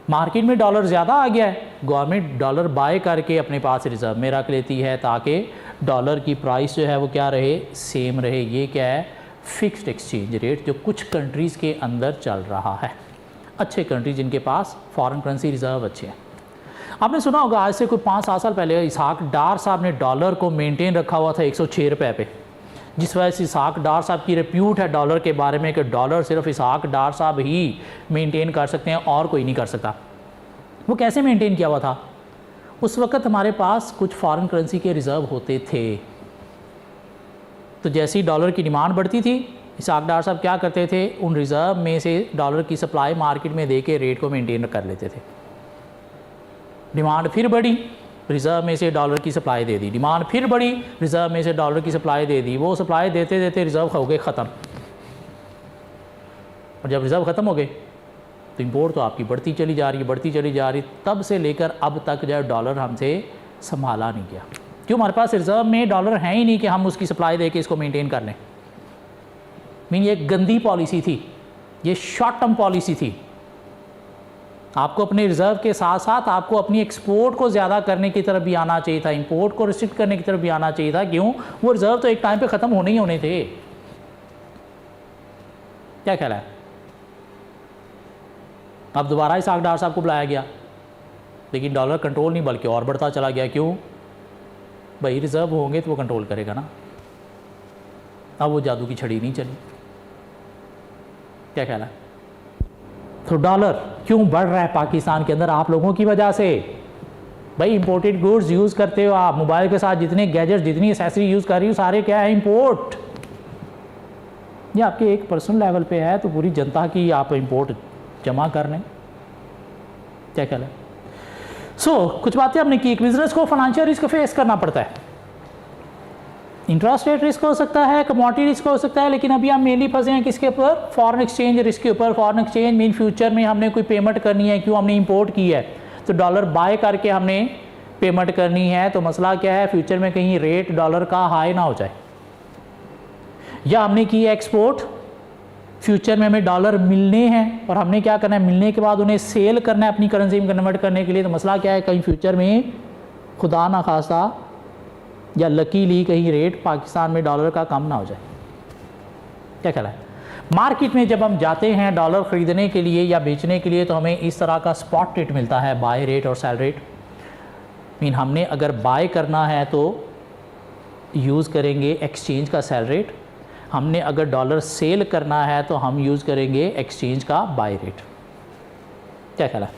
मार्केट में डॉलर ज़्यादा आ गया है, गवर्नमेंट डॉलर बाय करके अपने पास रिज़र्व में रख लेती है ताकि डॉलर की प्राइस जो है वो क्या रहे? सेम रहे। ये क्या है? फिक्स्ड एक्सचेंज रेट, जो कुछ कंट्रीज़ के अंदर चल रहा है। अच्छे कंट्री जिनके पास फॉरेन करेंसी रिज़र्व अच्छे हैं। आपने सुना होगा आज से कोई 5-7 साल पहले इसहाक डार साहब ने डॉलर को मेंटेन रखा हुआ था 106 रुपये पे, जिस वजह से इसहाक डार साहब की रिप्यूट है डॉलर के बारे में कि डॉलर सिर्फ इसहाक डार साहब ही मेंटेन कर सकते हैं और कोई नहीं कर सकता। वो कैसे मेंटेन किया हुआ था? उस वक्त हमारे पास कुछ फॉरेन करेंसी के रिज़र्व होते थे, तो जैसे ही डॉलर की डिमांड बढ़ती थी, इसहाक डार साहब क्या करते थे? उन रिज़र्व में से डॉलर की सप्लाई मार्केट में दे के रेट को मेंटेन कर लेते थे। डिमांड फिर बढ़ी, रिज़र्व में से डॉलर की सप्लाई दे दी। डिमांड फिर बढ़ी, रिज़र्व में से डॉलर की सप्लाई दे दी। वो सप्लाई देते देते रिज़र्व हो गए ख़त्म, और जब रिज़र्व ख़त्म हो गए तो इंपोर्ट तो आपकी बढ़ती चली जा रही है, बढ़ती चली जा रही। तब से लेकर अब तक जो है डॉलर हमसे संभाला नहीं गया। क्यों? हमारे पास रिज़र्व में डॉलर है ही नहीं कि हम उसकी सप्लाई दे के इसको मेनटेन कर लें। मीन ये गंदी पॉलिसी थी, ये शॉर्ट टर्म पॉलिसी थी। आपको अपने रिज़र्व के साथ साथ आपको अपनी एक्सपोर्ट को ज़्यादा करने की तरफ भी आना चाहिए था, इंपोर्ट को रिस्ट्रिक्ट करने की तरफ भी आना चाहिए था। क्यों? वो रिज़र्व तो एक टाइम पे ख़त्म होने ही होने थे। क्या ख्याल है? अब दोबारा इसहाक डार साहब को बुलाया गया, लेकिन डॉलर कंट्रोल नहीं बल्कि और बढ़ता चला गया। क्यों? भाई रिज़र्व होंगे तो वो कंट्रोल करेगा ना। अब वो जादू की छड़ी नहीं चली। क्या ख्याल है? तो डॉलर क्यों बढ़ रहा है पाकिस्तान के अंदर? आप लोगों की वजह से। भाई इंपोर्टेड गुड्स यूज़ करते हो आप, मोबाइल के साथ जितने गैजेट्स, जितनी एसेसरी यूज़ कर रही हो, सारे क्या है? इंपोर्ट। ये आपके एक पर्सनल लेवल पे है तो पूरी जनता की आप इंपोर्ट जमा कर लें। क्या ख्याल है? कुछ बातें हमने की। एक बिजनेस को फाइनेंशियल रिस्क फेस करना पड़ता है। इंटरेस्ट रेट रिस्क हो सकता है, कमोडिटी रिस्क हो सकता है, लेकिन अभी हम मेनली फंसे हैं किसके ऊपर? फॉरेन एक्सचेंज रिस्क के ऊपर। फॉरेन एक्सचेंज मीन फ्यूचर में हमने कोई पेमेंट करनी है, क्यों? हमने इंपोर्ट की है तो डॉलर बाय करके हमने पेमेंट करनी है तो मसला क्या है, फ्यूचर में कहीं रेट डॉलर का हाई ना हो जाए, या हमने की एक्सपोर्ट, फ्यूचर में हमें डॉलर मिलने हैं और हमने क्या करना है, मिलने के बाद उन्हें सेल करना है अपनी करेंसी में कन्वर्ट करने के लिए, तो मसला क्या है, कहीं फ्यूचर में खुदा ना खास्ता या लकीली कहीं रेट पाकिस्तान में डॉलर का कम ना हो जाए। क्या ख्याल है? मार्केट में जब हम जाते हैं डॉलर ख़रीदने के लिए या बेचने के लिए तो हमें इस तरह का स्पॉट रेट मिलता है, बाय रेट और सेल रेट। मीन हमने अगर बाय करना है तो यूज़ करेंगे एक्सचेंज का सेल रेट, हमने अगर डॉलर सेल करना है तो हम यूज़ करेंगे एक्सचेंज का बाय रेट। क्या ख्याल है?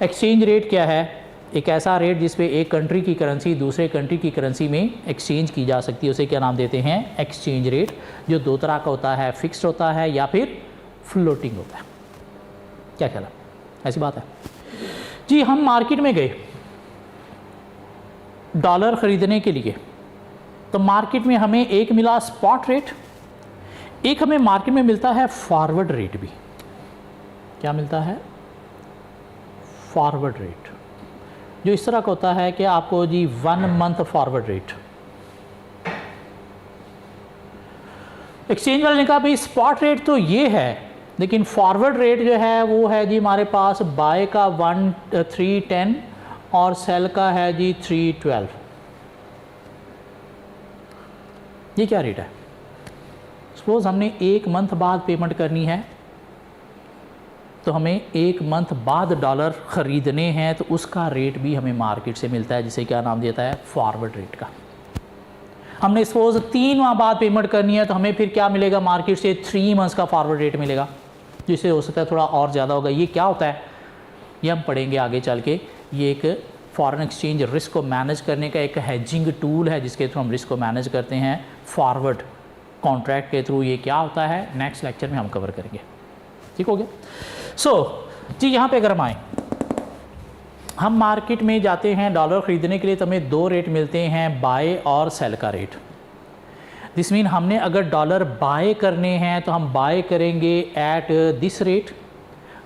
एक्सचेंज रेट क्या है? एक ऐसा रेट जिस पे एक कंट्री की करेंसी दूसरे कंट्री की करेंसी में एक्सचेंज की जा सकती है, उसे क्या नाम देते हैं? एक्सचेंज रेट, जो दो तरह का होता है, फिक्स्ड होता है या फिर फ्लोटिंग होता है। क्या ख्याल है? ऐसी बात है जी। हम मार्केट में गए डॉलर ख़रीदने के लिए, तो मार्केट में हमें एक मिला स्पॉट रेट, एक हमें मार्केट में मिलता है फॉरवर्ड रेट भी। क्या मिलता है? फॉरवर्ड रेट, जो इस तरह का होता है कि आपको जी 1 मंथ फॉरवर्ड रेट। एक्सचेंज वाले ने कहा भाई स्पॉट रेट तो ये है, लेकिन फॉरवर्ड रेट जो है वो है जी हमारे पास बाय का 310 और सेल का है जी 312। ये क्या रेट है? सपोज हमने 1 मंथ बाद पेमेंट करनी है, तो हमें 1 मंथ बाद डॉलर ख़रीदने हैं, तो उसका रेट भी हमें मार्केट से मिलता है, जिसे क्या नाम देता है? फॉरवर्ड रेट का। हमने सपोज 3 माह बाद पेमेंट करनी है, तो हमें फिर क्या मिलेगा मार्केट से? 3 मंथ्स का फॉरवर्ड रेट मिलेगा, जिससे हो सकता है थोड़ा और ज़्यादा होगा। ये क्या होता है ये हम पढ़ेंगे आगे चल के। ये एक फॉरेन एक्सचेंज रिस्क को मैनेज करने का एक हेजिंग टूल है, जिसके थ्रू हम रिस्क को मैनेज करते हैं फॉरवर्ड कॉन्ट्रैक्ट के थ्रू। ये क्या होता है नेक्स्ट लेक्चर में हम कवर करेंगे। ठीक हो गया? जी यहाँ पे अगर हम आए, हम मार्केट में जाते हैं डॉलर ख़रीदने के लिए, तो हमें 2 रेट मिलते हैं, बाय और सेल का रेट। दिस मीन हमने अगर डॉलर बाय करने हैं तो हम बाय करेंगे एट दिस रेट,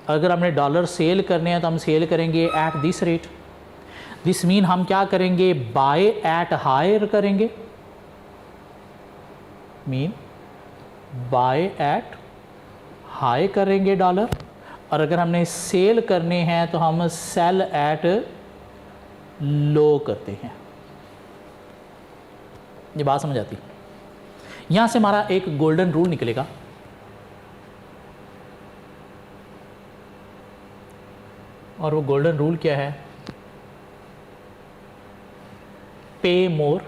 अगर हमने डॉलर सेल करने हैं तो हम सेल करेंगे at this rate. This mean हम क्या करेंगे? बाय एट हायर करेंगे, मीन बाय एट हाई करेंगे डॉलर, और अगर हमने सेल करने हैं तो हम सेल एट लो करते हैं। ये बात समझ आती? यहां से हमारा एक गोल्डन रूल निकलेगा, और वो गोल्डन रूल क्या है? पे मोर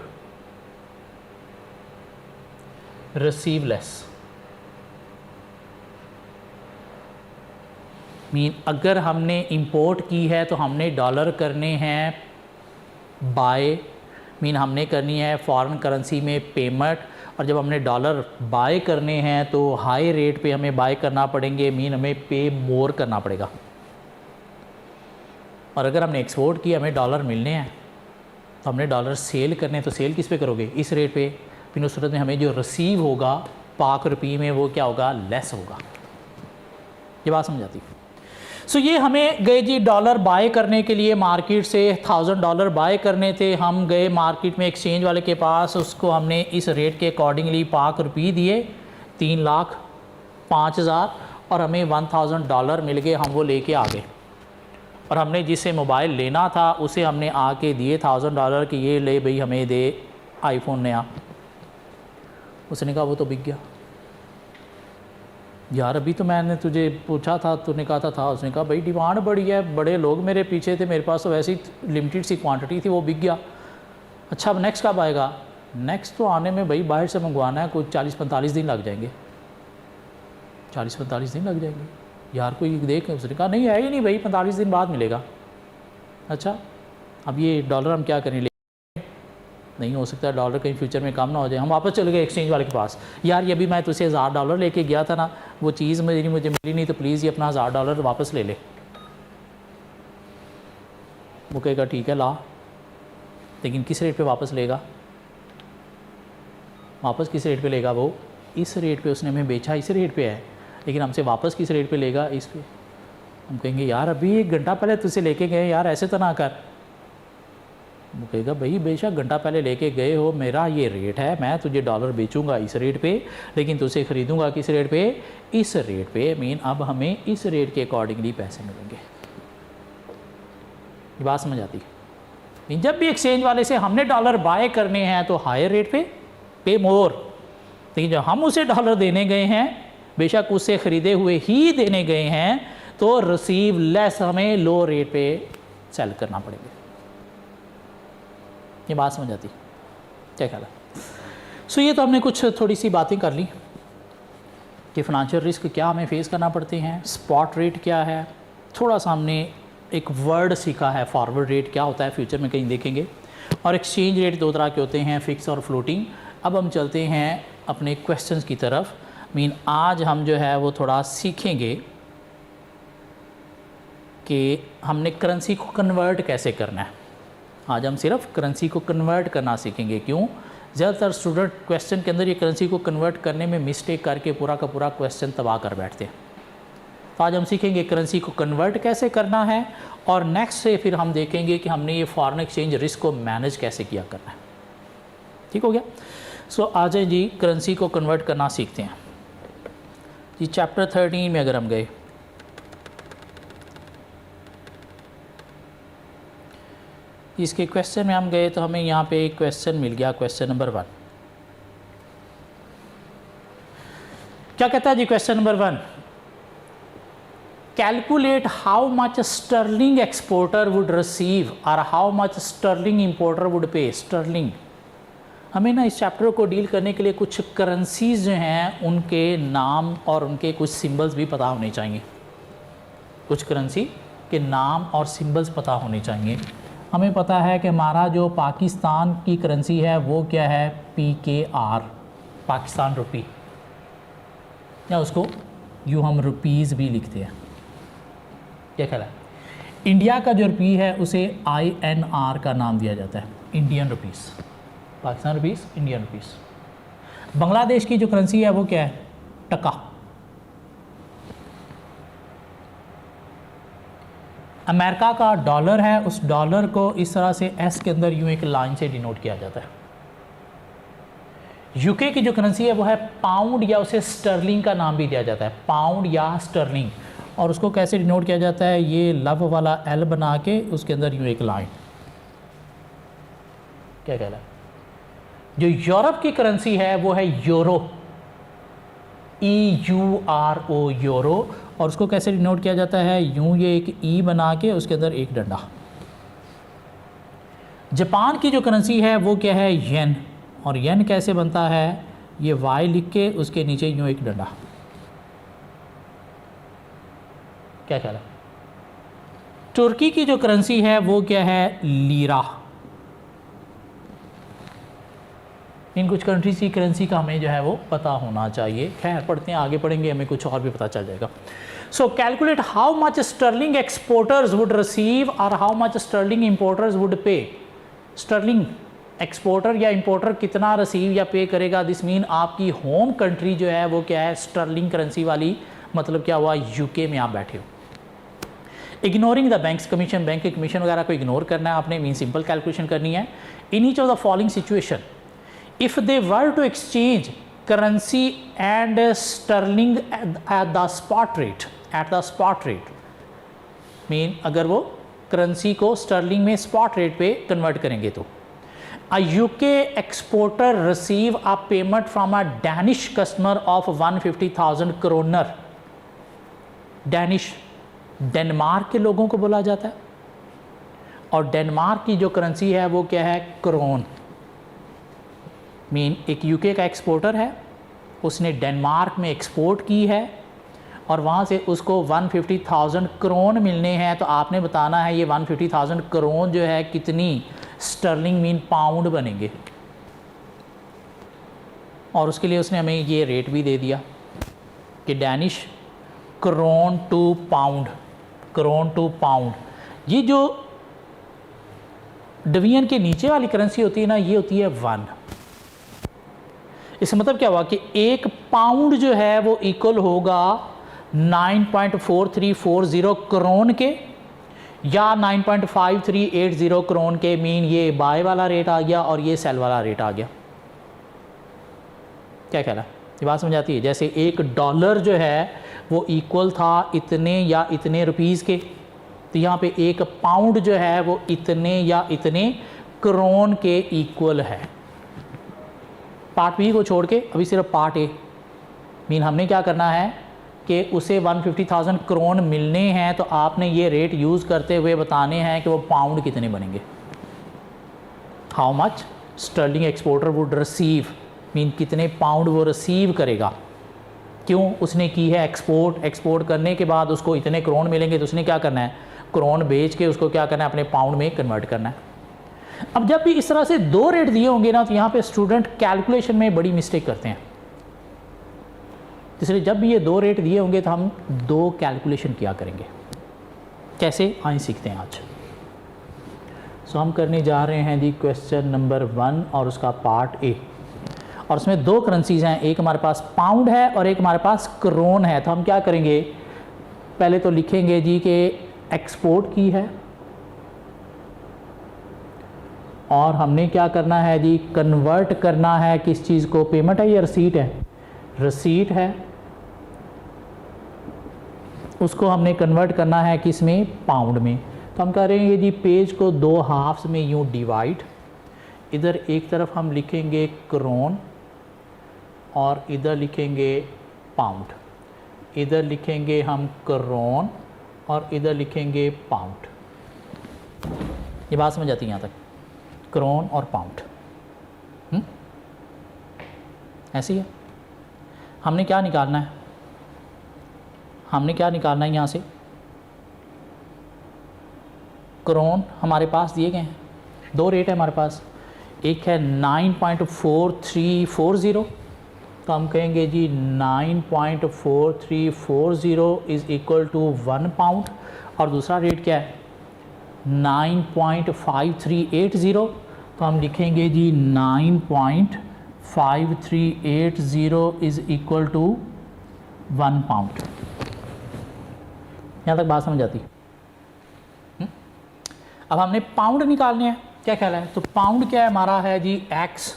रिसीव लेस। मीन अगर हमने इंपोर्ट की है तो हमने डॉलर करने हैं बाय, मीन हमने करनी है फॉरेन करेंसी में पेमेंट, और जब हमने डॉलर बाय करने हैं तो हाई रेट पे हमें बाय करना पड़ेंगे, मीन हमें पे मोर करना पड़ेगा। और अगर हमने एक्सपोर्ट किया, हमें डॉलर मिलने हैं, तो हमने डॉलर सेल करने हैं, तो सेल किस पे करोगे? इस रेट पे। फिर उस सूरत में हमें जो रिसीव होगा पाक रुपये में वो क्या होगा? लेस होगा। ये बात समझ आती? सो ये हमें गए जी डॉलर बाय करने के लिए मार्केट से $1000 बाय करने थे, हम गए मार्केट में एक्सचेंज वाले के पास, उसको हमने इस रेट के अकॉर्डिंगली पाक रुपये दिए 3,05,000 और हमें $1000 मिल गए, हम वो लेके आ गए। और हमने जिसे मोबाइल लेना था उसे हमने आके दिए $1000 कि ये ले भाई हमें दे आईफोन नया। उसने कहा वो तो बिक गया। यार अभी तो मैंने तुझे पूछा था, तूने कहा था। उसने कहा भाई डिमांड बड़ी है, बड़े लोग मेरे पीछे थे, मेरे पास तो वैसी लिमिटेड सी क्वांटिटी थी, वो बिक गया। अच्छा अब नेक्स्ट कब आएगा? नेक्स्ट तो आने में भाई बाहर से मंगवाना है, कुछ 40-45 दिन लग जाएंगे। 40-45 दिन लग जाएंगे यार, कोई देख। उसने कहा नहीं है ही नहीं भाई, 45 दिन बाद मिलेगा। अच्छा अब ये डॉलर हम क्या करें? नहीं हो सकता डॉलर कहीं फ्यूचर में कम ना हो जाए। हम वापस चले गए एक्सचेंज वाले के पास, यार ये भी मैं तुझसे $1000 लेके गया था ना, वो चीज़ मुझे मिली नहीं, तो प्लीज़ ये अपना $1000 वापस ले ले। वो कहेगा ठीक है ला, लेकिन किस रेट पे वापस लेगा? वापस किस रेट पे लेगा? वो इस रेट पे उसने हमें बेचा इस रेट पे है, लेकिन हमसे वापस किस रेट पे लेगा? इस पे। हम कहेंगे यार अभी 1 घंटा पहले तुझसे लेके गए यार, ऐसे तो ना कर। वो कहेगा भाई बेशक घंटा पहले लेके गए हो, मेरा ये रेट है, मैं तुझे डॉलर बेचूंगा इस रेट पे, लेकिन तुझसे ख़रीदूंगा किस रेट पे, इस रेट पे। मीन अब हमें इस रेट के अकॉर्डिंगली पैसे मिलेंगे। ये बात समझ आती है? जब भी एक्सचेंज वाले से हमने डॉलर बाय करने हैं तो हायर रेट पे मोर, लेकिन जब हम उसे डॉलर देने गए हैं, बेशक उससे ख़रीदे हुए ही देने गए हैं, तो रिसीव लेस हमें लो रेट पे सेल करना पड़ेगा। ये बात समझ आती क्या ख्याल है? सो ये तो हमने कुछ थोड़ी सी बातें कर ली कि फ़ाइनेंशियल रिस्क क्या हमें फेस करना पड़ते हैं, स्पॉट रेट क्या है, थोड़ा सा हमने एक वर्ड सीखा है फॉरवर्ड रेट क्या होता है, फ्यूचर में कहीं देखेंगे, और एक्सचेंज रेट दो तरह के होते हैं, फिक्स और फ्लोटिंग। अब हम चलते हैं अपने क्वेश्चंस की तरफ। मीन आज हम जो है वो थोड़ा सीखेंगे कि हमने करेंसी को कन्वर्ट कैसे करना है। आज हम सिर्फ करेंसी को कन्वर्ट करना सीखेंगे। क्यों? ज़्यादातर स्टूडेंट क्वेश्चन के अंदर ये करेंसी को कन्वर्ट करने में मिस्टेक करके पूरा का पूरा क्वेश्चन तबाह कर बैठते हैं। तो आज हम सीखेंगे करेंसी को कन्वर्ट कैसे करना है, और नेक्स्ट से फिर हम देखेंगे कि हमने ये फॉरेन एक्सचेंज रिस्क को मैनेज कैसे किया करना है। ठीक हो गया? सो आ जाए जी, करेंसी को कन्वर्ट करना सीखते हैं जी। चैप्टर 13 में अगर हम गए, इसके क्वेश्चन में हम गए तो हमें यहाँ पे एक क्वेश्चन मिल गया, क्वेश्चन नंबर 1। क्या कहता है जी question number 1? Calculate how much sterling exporter would receive और how much sterling importer would pay. Sterling, हमें ना इस चैप्टर को डील करने के लिए कुछ करेंसीज जो हैं उनके नाम और उनके कुछ सिंबल्स भी पता होने चाहिए। कुछ करेंसी के नाम और सिंबल्स पता होने चाहिए। हमें पता है कि हमारा जो पाकिस्तान की करेंसी है वो क्या है, PKR, पाकिस्तान रुपी, या उसको यूँ हम रुपीज़ भी लिखते हैं। क्या ख्याल है? इंडिया का जो रुपी है उसे INR का नाम दिया जाता है, Indian rupees, Pakistan rupees, Indian rupees. Bangladesh की जो करेंसी है वो क्या है, टका। अमेरिका का डॉलर है, उस डॉलर को इस तरह से एस के अंदर यूँ एक लाइन से डिनोट किया जाता है। यूके की जो करेंसी है वो है पाउंड, या उसे स्टर्लिंग का नाम भी दिया जाता है, पाउंड या स्टर्लिंग। और उसको कैसे डिनोट किया जाता है, ये लव वाला एल बना के उसके अंदर यूँ एक लाइन। क्या कहला है? जो यूरोप की करेंसी है वो है यूरो, EURO, यूरो। और उसको कैसे डिनोट किया जाता है, यूं ये एक ई बना के उसके अंदर एक डंडा। जापान की जो करेंसी है वो क्या है, येन। और येन कैसे बनता है, ये वाई लिख के उसके नीचे यूं एक डंडा। क्या ख्याल है? तुर्की की जो करेंसी है वो क्या है, लीरा। इन कुछ कंट्रीज की करेंसी का हमें जो है वो पता होना चाहिए। खैर पढ़ते हैं, आगे पढ़ेंगे हमें कुछ और भी पता चल जाएगा। So calculate how much sterling exporters would receive और how much sterling importers would pay. Sterling exporter या इंपोर्टर कितना रिसीव या पे करेगा, दिस मीन आपकी होम कंट्री जो है वो क्या है, स्टर्लिंग करेंसी वाली। मतलब क्या हुआ, यूके में आप बैठे हो। Ignoring the banks commission, bank के कमीशन वगैरह को इग्नोर करना है आपने, मीन सिंपल कैलकुलेशन करनी है। इन each of the following situation if they were to exchange currency and sterling at the spot rate, mean अगर वो करेंसी को स्टर्लिंग में स्पॉट रेट पे कन्वर्ट करेंगे तो a UK exporter receive a payment from a Danish customer of 150,000 kroner। Danish Denmark के लोगों को बोला जाता है, और डेनमार्क की जो करेंसी है वो क्या है, क्रोन। मीन एक यूके का एक्सपोर्टर है, उसने डेनमार्क में एक्सपोर्ट की है और वहाँ से उसको 150,000 करोन मिलने हैं। तो आपने बताना है ये 150,000 करोन जो है कितनी स्टर्लिंग मीन पाउंड बनेंगे, और उसके लिए उसने हमें ये रेट भी दे दिया कि Danish krone to pound, krone to pound. ये जो डिवीजन के नीचे वाली करेंसी होती है ना, ये होती है 1। इसका मतलब क्या हुआ कि एक पाउंड जो है वो इक्वल होगा 9.4340 करोन के, या 9.5380 करोड़ के मीन ये बाय वाला रेट आ गया और ये सेल वाला रेट आ गया। क्या कह रहा है, ये बात समझ आती है? जैसे $1 जो है वो इक्वल था इतने या इतने रुपीज़ के, तो यहाँ पे 1 पाउंड जो है वो इतने या इतने करोड़ के इक्वल है। पार्ट बी को छोड़ के अभी सिर्फ पार्ट ए, मीन हमने क्या करना है कि उसे 150,000 करोड़ मिलने हैं, तो आपने ये रेट यूज़ करते हुए बताने हैं कि वो पाउंड कितने बनेंगे। How much sterling exporter would receive, mean कितने पाउंड वो रिसीव करेगा। क्यों? उसने की है एक्सपोर्ट, एक्सपोर्ट करने के बाद उसको इतने करोड़ मिलेंगे, तो उसने क्या करना है, करोड़ बेच के उसको क्या करना है, अपने पाउंड में कन्वर्ट करना है। अब जब भी इस तरह से 2 रेट दिए होंगे ना, तो यहाँ पे स्टूडेंट कैलकुलेशन में बड़ी मिस्टेक करते हैं। इसलिए जब भी ये 2 रेट दिए होंगे तो हम 2 कैलकुलेशन किया करेंगे। कैसे, आइए सीखते हैं आज। सो हम करने जा रहे हैं जी क्वेश्चन नंबर 1 और उसका पार्ट ए, और उसमें 2 करेंसीज हैं, एक हमारे पास पाउंड है और एक हमारे पास करोड़ है। तो हम क्या करेंगे, पहले तो लिखेंगे जी कि एक्सपोर्ट की है, और हमने क्या करना है जी, कन्वर्ट करना है किस चीज़ को, पेमेंट है या रसीट है, रसीट है, उसको हमने कन्वर्ट करना है किस में, पाउंड में। तो हम करेंगे जी पेज को 2 हाफ्स में यूँ डिवाइड, इधर एक तरफ हम लिखेंगे करोड़ और इधर लिखेंगे पाउंड, इधर लिखेंगे हम करोड़ और इधर लिखेंगे पाउंड। ये बात समझ आती है यहाँ तक, करोड़ और पाउंड। ऐसी है। हमने क्या निकालना है, हमने क्या निकालना है यहाँ से, करोड़ हमारे पास दिए गए हैं, 2 रेट है हमारे पास, एक है 9.4340, तो हम कहेंगे जी 9.4340 इज़ इक्वल टू 1 पाउंड, और दूसरा रेट क्या है 9.5380, तो हम लिखेंगे जी 9.5380 इज़ इक्वल टू 1 पाउंड। यहाँ तक बात समझ आती है? अब हमने पाउंड निकालने हैं, क्या ख्याल है? तो पाउंड क्या है हमारा है जी x,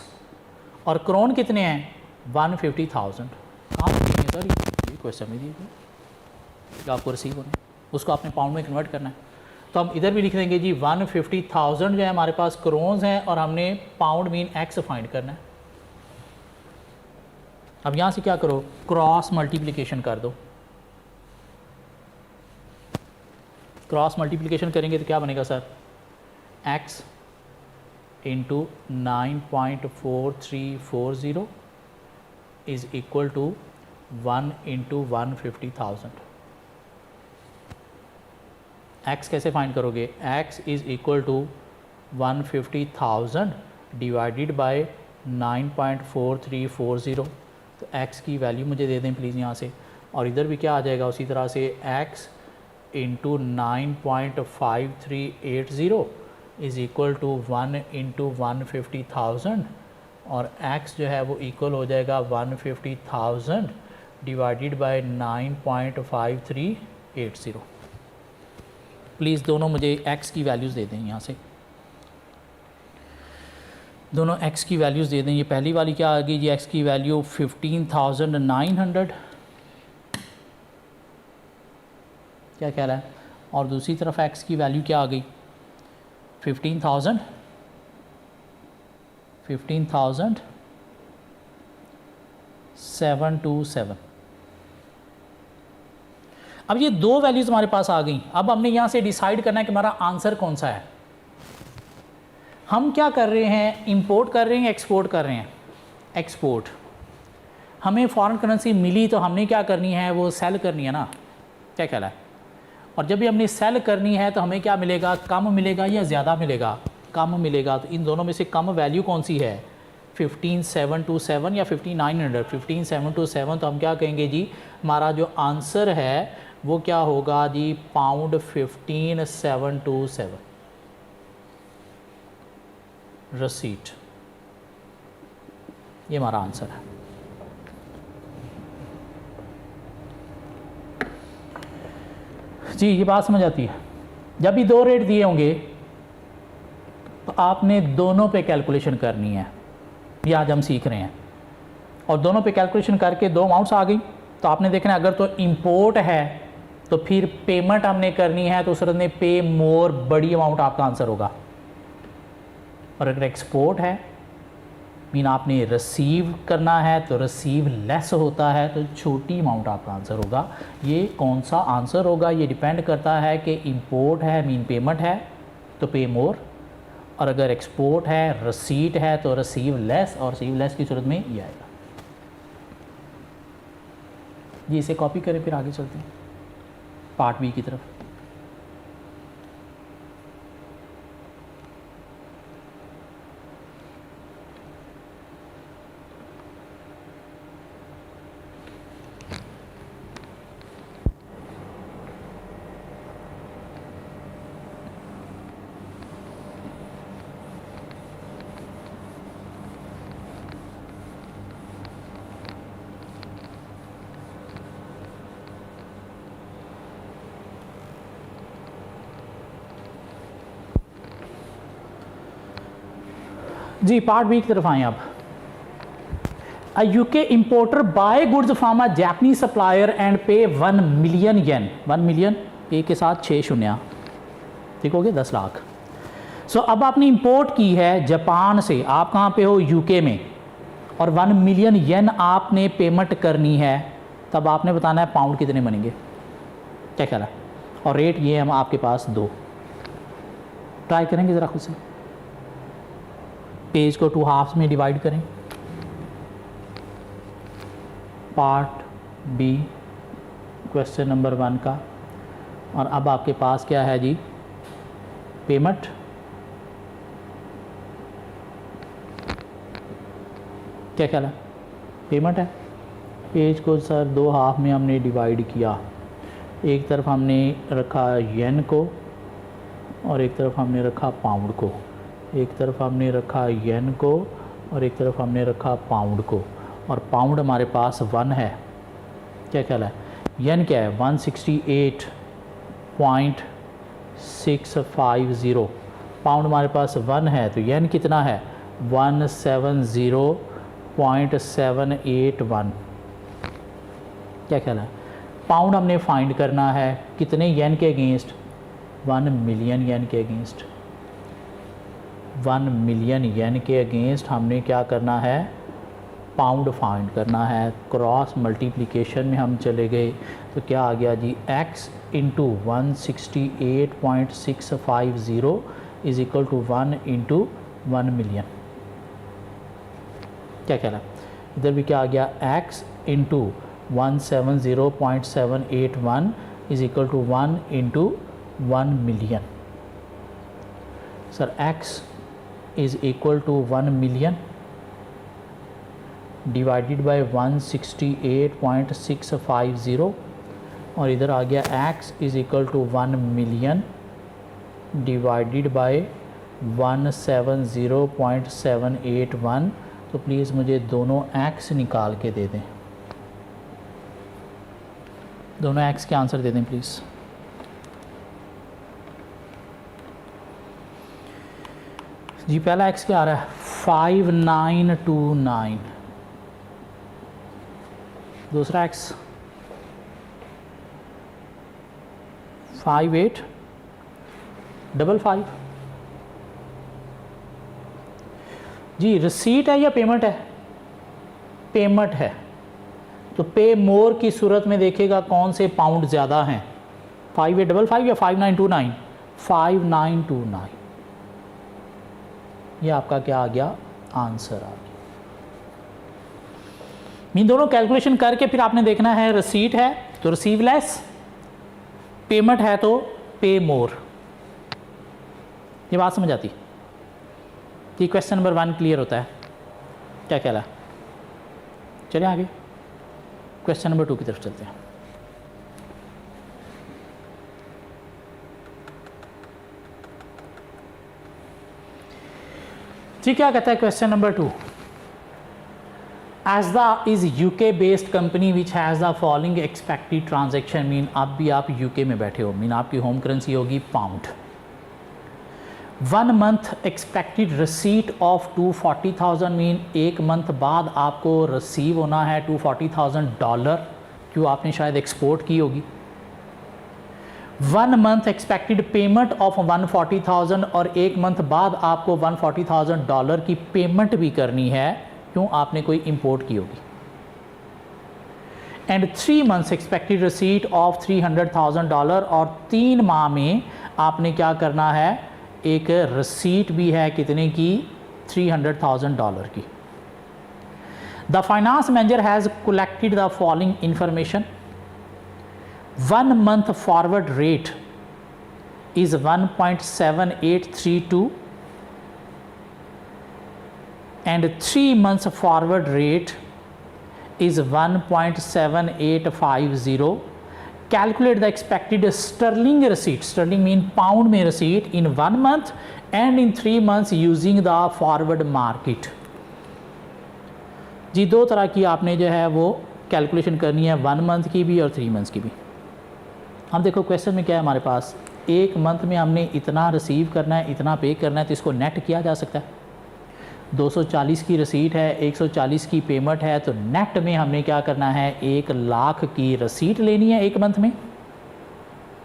और करोड़ कितने हैं 150,000। कहाँ सर ये क्वेश्चन में दिए जो आपको रिसीव होने, उसको आपने पाउंड में कन्वर्ट करना है। तो हम इधर भी लिख देंगे जी 150,000 जो है हमारे पास करोड़ हैं, और हमने पाउंड मीन x फाइंड करना है। अब यहाँ से क्या करो, क्रॉस मल्टीप्लिकेशन कर दो। क्रॉस मल्टीप्लिकेशन करेंगे तो क्या बनेगा sir, x into 9.4340 is equal to 1 into 150,000। x कैसे फाइंड करोगे, x is equal to 150,000 divided by 9.4340। तो x की वैल्यू मुझे दे दें प्लीज़ यहाँ से, और इधर भी क्या आ जाएगा उसी तरह से, x into 9.5380 is equal to 1 into 150,000, और x जो है वो इक्वल हो जाएगा 150,000 डिवाइडेड बाय 9.5380। प्लीज़ दोनों मुझे x की वैल्यूज़ दे दें यहाँ से, दोनों x की वैल्यूज़ दे दें। ये पहली वाली क्या आ गई जी, x की वैल्यू 15,900, क्या कह रहा है, और दूसरी तरफ x की वैल्यू क्या आ गई 15,727। अब ये 2 वैल्यूज़ हमारे पास आ गई। अब हमने यहाँ से डिसाइड करना है कि हमारा आंसर कौन सा है। हम क्या कर रहे हैं, इंपोर्ट कर रहे हैं, एक्सपोर्ट कर रहे हैं। एक्सपोर्ट, हमें फॉरेन करेंसी मिली तो हमने क्या करनी है, वो सेल करनी है ना, क्या कह रहा है। और जब भी हमने सेल करनी है तो हमें क्या मिलेगा, कम मिलेगा या ज़्यादा मिलेगा, कम मिलेगा। तो इन दोनों में से कम वैल्यू कौन सी है, 15,727 या 15,900, 15,727। तो हम क्या कहेंगे जी, हमारा जो आंसर है वो क्या होगा जी, पाउंड 15,727 रसीट, ये हमारा आंसर है। जी ये बात समझ आती है। जब भी दो रेट दिए होंगे तो आपने दोनों पे कैलकुलेशन करनी है, ये आज हम सीख रहे हैं। और दोनों पे कैलकुलेशन करके दो अमाउंट्स आ गई तो आपने देखना है, अगर तो इंपोर्ट है तो फिर पेमेंट हमने करनी है तो उस सूरत में पे मोर बड़ी अमाउंट आपका आंसर होगा, और अगर एक्सपोर्ट है मीन आपने रिसीव करना है तो रिसीव लेस होता है तो छोटी अमाउंट आपका आंसर होगा। ये कौन सा आंसर होगा ये डिपेंड करता है कि इंपोर्ट है मीन पेमेंट है तो पे मोर, और अगर एक्सपोर्ट है रिसीट है तो रिसीव लेस, और रिसीव लेस की सूरत में ये आएगा। जी इसे कॉपी करें फिर आगे चलते हैं पार्ट बी की तरफ। जी पार्ट बी की तरफ आए आप। A UK importer buy goods from a Japanese supplier and pay 1 million yen, 1 million ए के साथ 6 शून्य, ठीक हो गया 10 लाख। सो अब आपने इंपोर्ट की है जापान से, आप कहाँ पे हो यूके में, और 1 मिलियन येन आपने पेमेंट करनी है, तब आपने बताना है पाउंड कितने बनेंगे, क्या ख्याल है? और रेट ये हम आपके पास दो, ट्राई करेंगे ज़रा खुद से। पेज को 2 हाफ्स में डिवाइड करें। पार्ट बी क्वेश्चन नंबर 1 का, और अब आपके पास क्या है जी, पेमेंट, क्या ख्याल है? पेमेंट है। पेज को सर 2 हाफ में हमने डिवाइड किया, एक तरफ हमने रखा येन को और एक तरफ हमने रखा पाउंड को, एक तरफ हमने रखा येन को और एक तरफ हमने रखा पाउंड को, और पाउंड हमारे पास 1 है, क्या ख्याल है? येन क्या है? 168.650, पाउंड हमारे पास 1 है तो येन कितना है? 170.781, क्या ख्याल है? पाउंड हमने फाइंड करना है कितने येन के अगेंस्ट? 1 मिलियन येन के अगेंस्ट। 1 मिलियन येन के अगेंस्ट हमने क्या करना है? पाउंड फाइंड करना है। क्रॉस मल्टीप्लिकेशन में हम चले गए तो क्या आ गया जी? x into 168.650 is equal to 1 into 1 million, क्या कहला? इधर भी क्या आ गया? x into 170.781 is equal to 1 into 1 million. Sir x is equal to 1 million divided by 168.650, और इधर आ गया x is equal to 1 million divided by 170.781। तो प्लीज़ मुझे दोनों x निकाल के दे दें, दोनों x के आंसर दे दें प्लीज़। जी पहला x क्या आ रहा है? 5929, दूसरा x 5855। जी रिसीट है या पेमेंट है? पेमेंट है, तो पे मोर की सूरत में देखिएगा कौन से पाउंड ज़्यादा हैं, 5855 या 5929? 5929, ये आपका क्या आ गया? आंसर आ गया। इन दोनों कैलकुलेशन करके फिर आपने देखना है, रिसीट है तो रिसीव लेस, पेमेंट है तो पे मोर। ये बात समझ आती? ये क्वेश्चन नंबर 1 क्लियर होता है, क्या कहला? चलिए आगे क्वेश्चन नंबर 2 की तरफ चलते हैं। जी क्या कहता है question number 2? As the is UK based company which has the following expected transaction, mean अब भी आप यूके में बैठे हो, मीन आपकी होम करेंसी होगी pound. 1 month expected receipt of $240,000, mean 1 month बाद आपको रिसीव होना है $240,000, क्यों आपने शायद एक्सपोर्ट की होगी। 1 मंथ एक्सपेक्टेड पेमेंट ऑफ 140,000, और 1 मंथ बाद आपको $140,000 की पेमेंट भी करनी है, क्यों आपने कोई इंपोर्ट की होगी। And 3 months expected receipt of $300,000, और 3 माह में आपने क्या करना है, एक रिसीट भी है कितने की, $300,000 की। The finance manager has collected the following information. 1 month forward rate is 1.7832 and 3 months forward rate is 1.7850. Calculate the expected sterling receipt, sterling mean pound में receipt, in 1 month and in 3 months using the forward market। जी 2 तरह की आपने जो है वो calculation करनी है, 1 month की भी और 3 मंथ्स की भी। हम देखो क्वेश्चन में क्या है हमारे पास, 1 मंथ में हमने इतना रिसीव करना है, इतना पे करना है, तो इसको नेट किया जा सकता है। 240 की रसीट है, 140 की पेमेंट है, तो नेट में हमने क्या करना है, 1 लाख की रसीट लेनी है 1 मंथ में,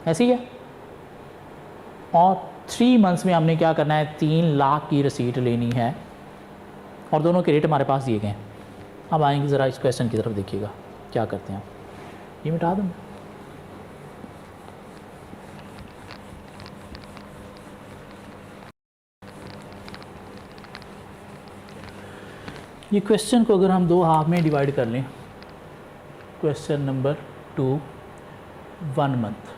ऐसी है। और 3 मंथ्स में हमने क्या करना है, 3 लाख की रसीट लेनी है, और दोनों के रेट हमारे पास दिए गए हैं। अब आएंगे ज़रा इस क्वेश्चन की तरफ, देखिएगा क्या करते हैं। ये मिटा दूँ, ये क्वेश्चन को अगर हम 2 हाफ में डिवाइड कर लें, क्वेश्चन नंबर 2 1 मंथ,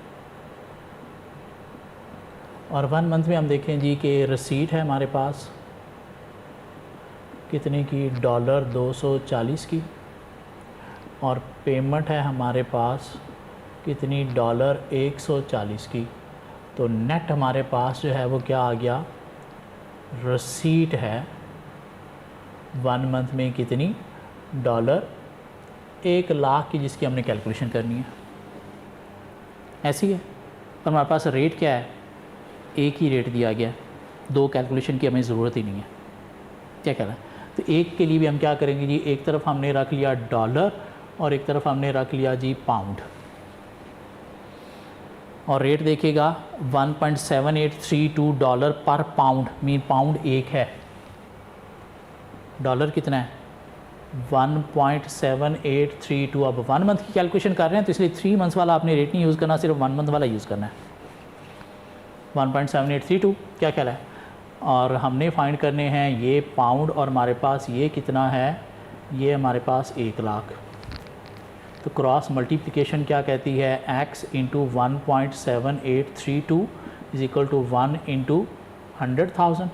और 1 मंथ में हम देखें जी कि रसीट है हमारे पास कितने की, $240 की, और पेमेंट है हमारे पास कितनी, $140 की। तो नेट हमारे पास जो है वो क्या आ गया, रसीट है 1 मंथ में कितनी, $1 लाख की, जिसकी हमने कैलकुलेशन करनी है, ऐसी है। पर हमारे पास रेट क्या है, एक ही रेट दिया गया, 2 कैलकुलेशन की हमें ज़रूरत ही नहीं है। क्या कह रहा है, तो एक के लिए भी हम क्या करेंगे जी, एक तरफ हमने रख लिया डॉलर और एक तरफ हमने रख लिया जी पाउंड, और रेट देखिएगा $1.7832 पर पाउंड, मीन पाउंड 1 है, डॉलर कितना है 1.7832। अब 1 मंथ की कैलकुलेशन कर रहे हैं तो इसलिए 3 मंथ्स वाला आपने रेट नहीं यूज़ करना, सिर्फ 1 मंथ वाला यूज़ करना है। 1.7832 क्या ख्याल है, और हमने फाइंड करने हैं ये पाउंड, और हमारे पास ये कितना है, ये हमारे पास 1 लाख। तो क्रॉस मल्टीप्लिकेशन क्या कहती है, x into 1.7832 is equal to 1 into 100,000।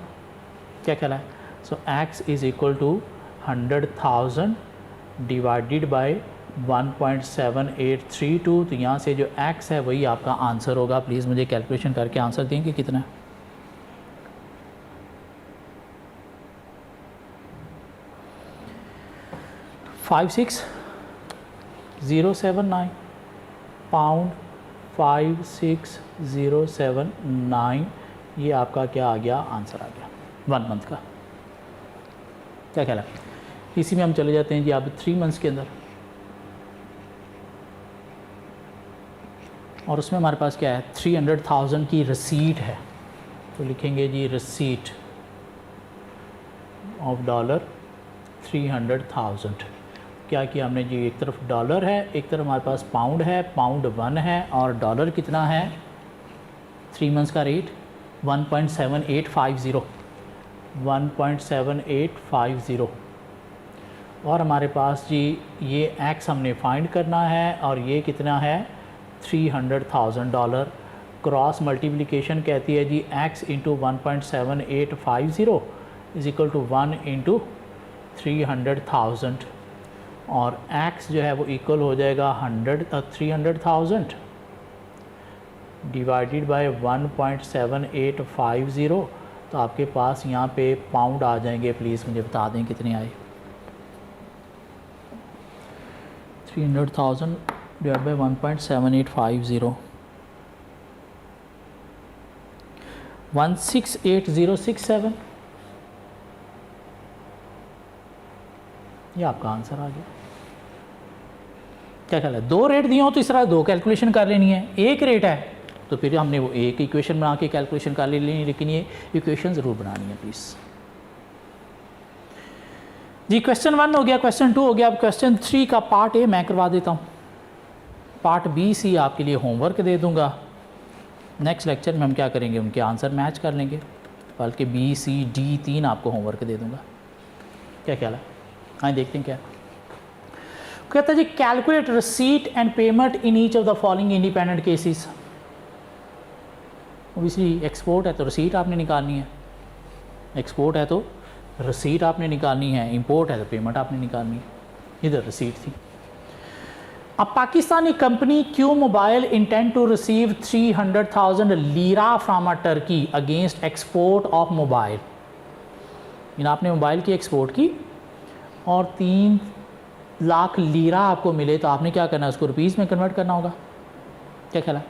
क्या ख्याल है, so x is equal to 100,000 divided by 1.7832। तो यहाँ से जो x है वही आपका आंसर होगा। प्लीज़ मुझे कैलकुलेशन करके आंसर दें कि कितना है। $56,079 पाउंड 56,079, ये आपका क्या आ गया, आंसर आ गया 1 मंथ का। क्या ख्याल है, इसी में हम चले जाते हैं जी अब 3 मंथ्स के अंदर, और उसमें हमारे पास क्या है, 300,000 की रसीट है। तो लिखेंगे जी रसीट ऑफ $300,000। क्या किया हमने जी, एक तरफ डॉलर है, एक तरफ हमारे पास पाउंड है, पाउंड 1 है, और डॉलर कितना है, 3 मंथ्स का रेट 1.7850, 1.7850। और हमारे पास जी ये x हमने फाइंड करना है, और ये कितना है, $300,000। क्रॉस मल्टीप्लिकेशन कहती है जी x into 1.7850 is equal to 1 into 300,000, और x जो है वो इक्वल हो जाएगा 300,000 डिवाइडेड बाय 1.7850। तो आपके पास यहाँ पे पाउंड आ जाएंगे, प्लीज़ मुझे बता दें कितने आए। 300,000 डिवाइड बाई 1.7850, 168067, ये आपका आंसर आ गया। क्या ख्याल है? दो रेट दिए हो तो इस तरह दो कैलकुलेशन कर लेनी है, एक रेट है तो फिर हमने वो एक इक्वेशन बना के कैलकुलेशन कर लेनी, लेकिन ये इक्वेशन ज़रूर बनानी है प्लीज़ जी। क्वेश्चन 1 हो गया, क्वेश्चन 2 हो गया। अब क्वेश्चन 3 का पार्ट ए मैं करवा देता हूँ, पार्ट बी सी आपके लिए होमवर्क दे दूँगा। नेक्स्ट लेक्चर में हम क्या करेंगे, उनके आंसर मैच कर लेंगे, बल्कि बी सी डी 3 आपको होमवर्क दे दूँगा। क्या ख्याल है? हाँ देखते हैं क्या कहता है जी। Calculate receipt and payment in each of the following independent cases. Obviously export है तो रिसीट आपने निकालनी है, एक्सपोर्ट है तो रिसीट आपने निकालनी है, इंपोर्ट है तो पेमेंट आपने निकालनी है। इधर रिसीट थी। अब Pakistani company Q mobile intend to receive 300,000 lira from a Turkey against export of mobile. इन आपने मोबाइल की एक्सपोर्ट की और 3 लाख लीरा आपको मिले तो आपने क्या करना है, उसको रुपीज़ में कन्वर्ट करना होगा। क्या ख्याल है?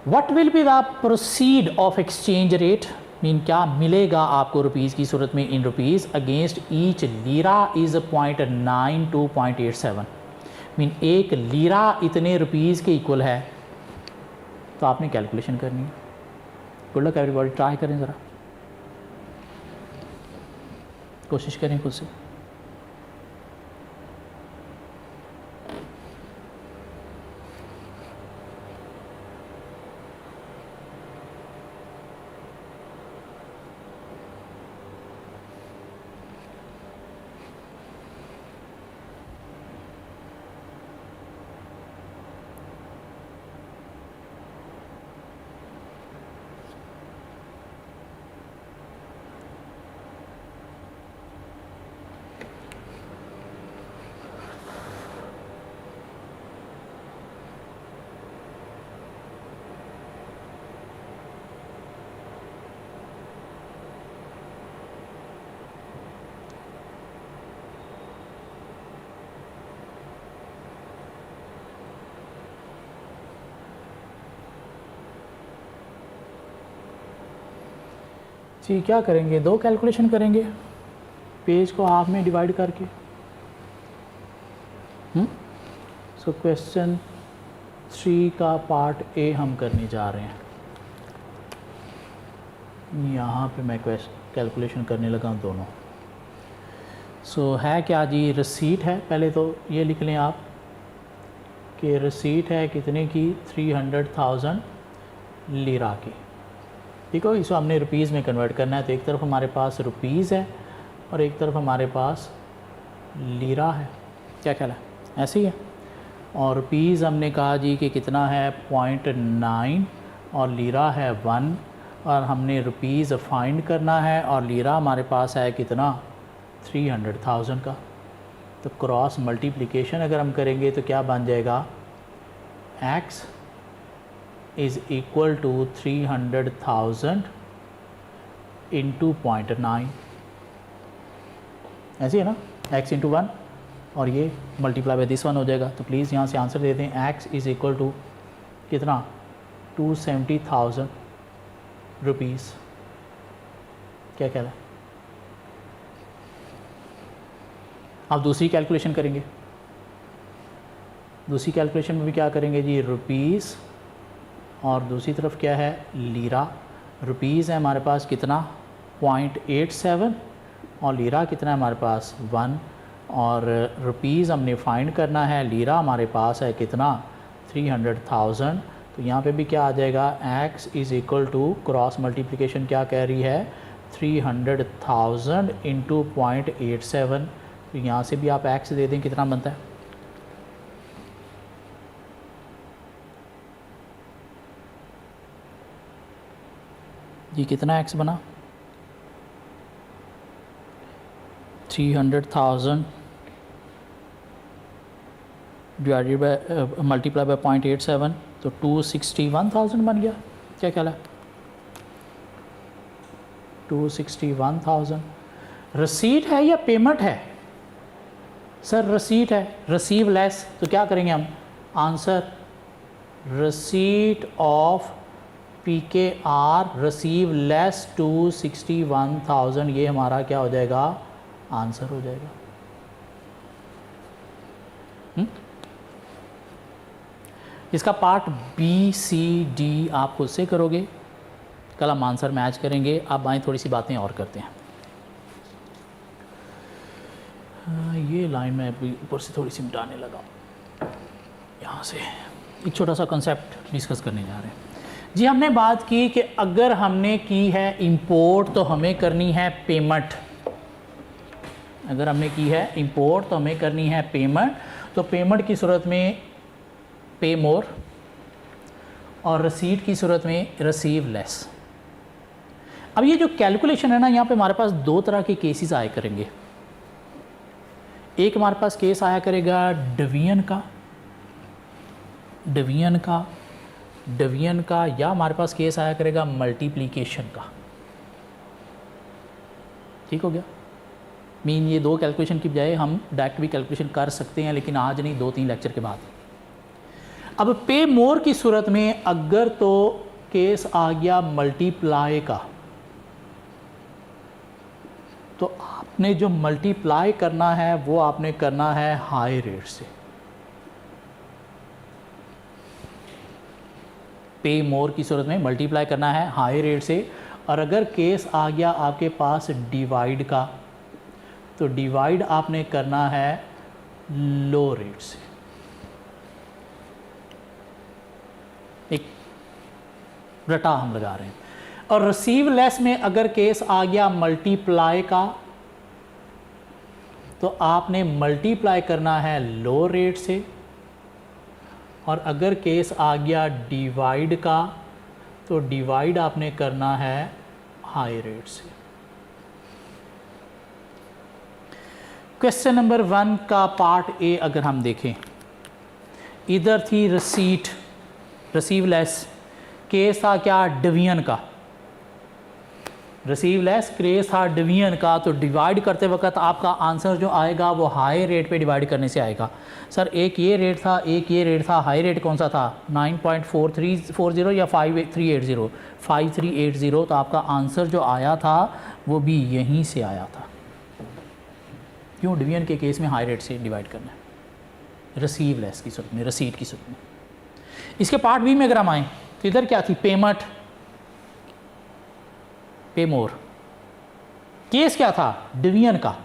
What will be the proceed of exchange rate, mean क्या मिलेगा आपको रुपीज़ की सूरत में in rupees against each lira is 0.9 to 0.87, mean एक लीरा इतने रुपीज़ के इक्वल है, तो आपने कैलकुलेशन करनी है। गुड लक एवरीबॉडी, ट्राई करें ज़रा, कोशिश करें खुद से। जी क्या करेंगे, दो कैलकुलेशन करेंगे पेज को हाफ में डिवाइड करके। सो क्वेश्चन 3 का पार्ट ए हम करने जा रहे हैं। यहाँ पे मैं कैलकुलेशन करने लगा हूँ दोनों। सो है क्या जी, रसीट है, पहले तो ये लिख लें आप कि रसीट है कितने की, 300,000 लीरा की। ठीक है, इसको हमने रुपीज़ में कन्वर्ट करना है, तो एक तरफ हमारे पास रुपीज़ है और एक तरफ हमारे पास लीरा है। क्या ख्याल है? ऐसे ही है। और रुपीज़ हमने कहा जी कि कितना है 0.9 और लीरा है 1, और हमने रुपीज़ फाइंड करना है और लीरा हमारे पास है कितना 300,000 का। तो क्रॉस मल्टीप्लिकेशन अगर हम करेंगे तो क्या बन जाएगा, x is equal to 300,000 into 0.9। ऐसे है ना, x इंटू 1 और ये मल्टीप्लाई बाई दिस 1 हो जाएगा। तो प्लीज़ यहाँ से आंसर दे दें, x इज़ इक्वल टू कितना 270,000 रुपीज़। क्या कह रहा है? अब दूसरी कैलकुलेशन करेंगे। दूसरी कैलकुलेशन में भी क्या करेंगे जी, रुपीज़ और दूसरी तरफ क्या है, लीरा। रुपीज़ है हमारे पास कितना 0.87 और लीरा कितना है हमारे पास 1, और रुपीज़ हमने फाइंड करना है, लीरा हमारे पास है कितना 300,000। तो यहाँ पे भी क्या आ जाएगा, x is equal to cross multiplication क्या कह रही है 300,000 इंटू 0.87। तो यहाँ से भी आप x दे दें, कितना बनता है, ये कितना x बना 300,000 डिवाइडेड बाय मल्टीप्लाई बाय 0.87, तो 261,000 बन गया। क्या ख्याल है, 261,000 रसीट है या पेमेंट है? सर रसीट है, रिसीव लेस, तो क्या करेंगे हम? Answer receipt of PKR receive less 261,000, ये हमारा क्या हो जाएगा? आंसर हो जाएगा। इसका पार्ट BCD आप खुद से करोगे, कल हम आंसर मैच करेंगे। अब आए थोड़ी सी बातें और करते हैं। ये लाइन मैं अभी ऊपर से थोड़ी सी मिटाने लगा, यहाँ से एक छोटा सा कंसेप्ट डिस्कस करने जा रहे हैं जी। हमने बात की कि अगर हमने की है इंपोर्ट तो हमें करनी है पेमेंट। अगर हमने की है इंपोर्ट तो हमें करनी है पेमेंट। तो पेमेंट की सूरत में पे मोर और रसीट की सूरत में रिसीव लेस। अब ये जो कैलकुलेशन है ना, यहाँ पे हमारे पास दो तरह के केसेस आया करेंगे। एक हमारे पास केस आया करेगा डिवीजन का, या हमारे पास केस आया करेगा मल्टीप्लिकेशन का। ठीक हो गया? मीन ये दो कैलकुलेशन की बजाय हम डायरेक्ट भी कैलकुलेशन कर सकते हैं, लेकिन आज नहीं, 2-3 लेक्चर के बाद। अब पे मोर की सूरत में अगर तो केस आ गया मल्टीप्लाई का, तो आपने जो मल्टीप्लाई करना है वो आपने करना है हाई रेट से। पे मोर की सूरत में मल्टीप्लाई करना है हाई रेट से। और अगर केस आ गया आपके पास डिवाइड का, तो डिवाइड आपने करना है लो रेट से। एक रटा हम लगा रहे हैं। और रिसीव लेस में अगर केस आ गया मल्टीप्लाई का, तो आपने मल्टीप्लाई करना है लो रेट से। और अगर केस आ गया डिवाइड का, तो डिवाइड आपने करना है हाई रेट से। क्वेश्चन नंबर 1 का पार्ट ए अगर हम देखें, इधर थी रसीट, रिसीव लेस, केस था क्या? डिवीजन का। रिसीव लेस केस था डिवीजन का, तो डिवाइड करते वक्त आपका आंसर जो आएगा वो हाई रेट पे डिवाइड करने से आएगा। सर एक ये रेट था, एक ये रेट था, हाई रेट कौन सा था? 9.4340 या 5380? 5380। तो आपका आंसर जो आया था वो भी यहीं से आया था। क्यों? डिवीजन के केस में हाई रेट से डिवाइड करना है, रिसीव लेस की सूरत में, रसीट की सूरत में। इसके पार्ट बी में अगर हम आए, तो इधर क्या थी? पेमेंट, पे मोर। केस क्या था? डिवीजन का।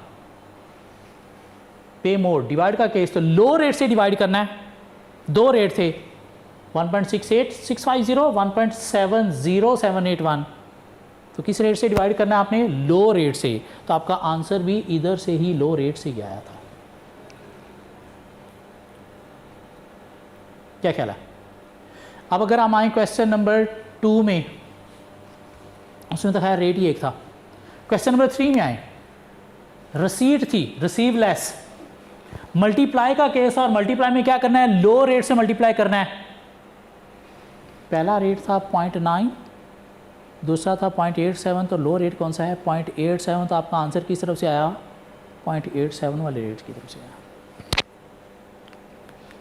पे मोर डिवाइड का केस, तो लो रेट से डिवाइड करना है। दो रेट थे, 1.68650, 1.70781। तो किस रेट से डिवाइड करना है आपने? लो रेट से। तो आपका आंसर भी इधर से ही लो रेट से ही आया था। क्या ख्याल है? अब अगर हम आए क्वेश्चन नंबर 2 में, उसमें तो खैर रेट ही एक था। क्वेश्चन नंबर 3 में आए, रसीट थी, रिसीव लेस, मल्टीप्लाई का केस। और मल्टीप्लाई में क्या करना है? लो रेट से मल्टीप्लाई करना है। पहला रेट था 0.9, दूसरा था 0.87। तो लो रेट कौन सा है? 0.87। तो आपका आंसर किस तरफ से आया? 0.87 वाले रेट की तरफ से आया।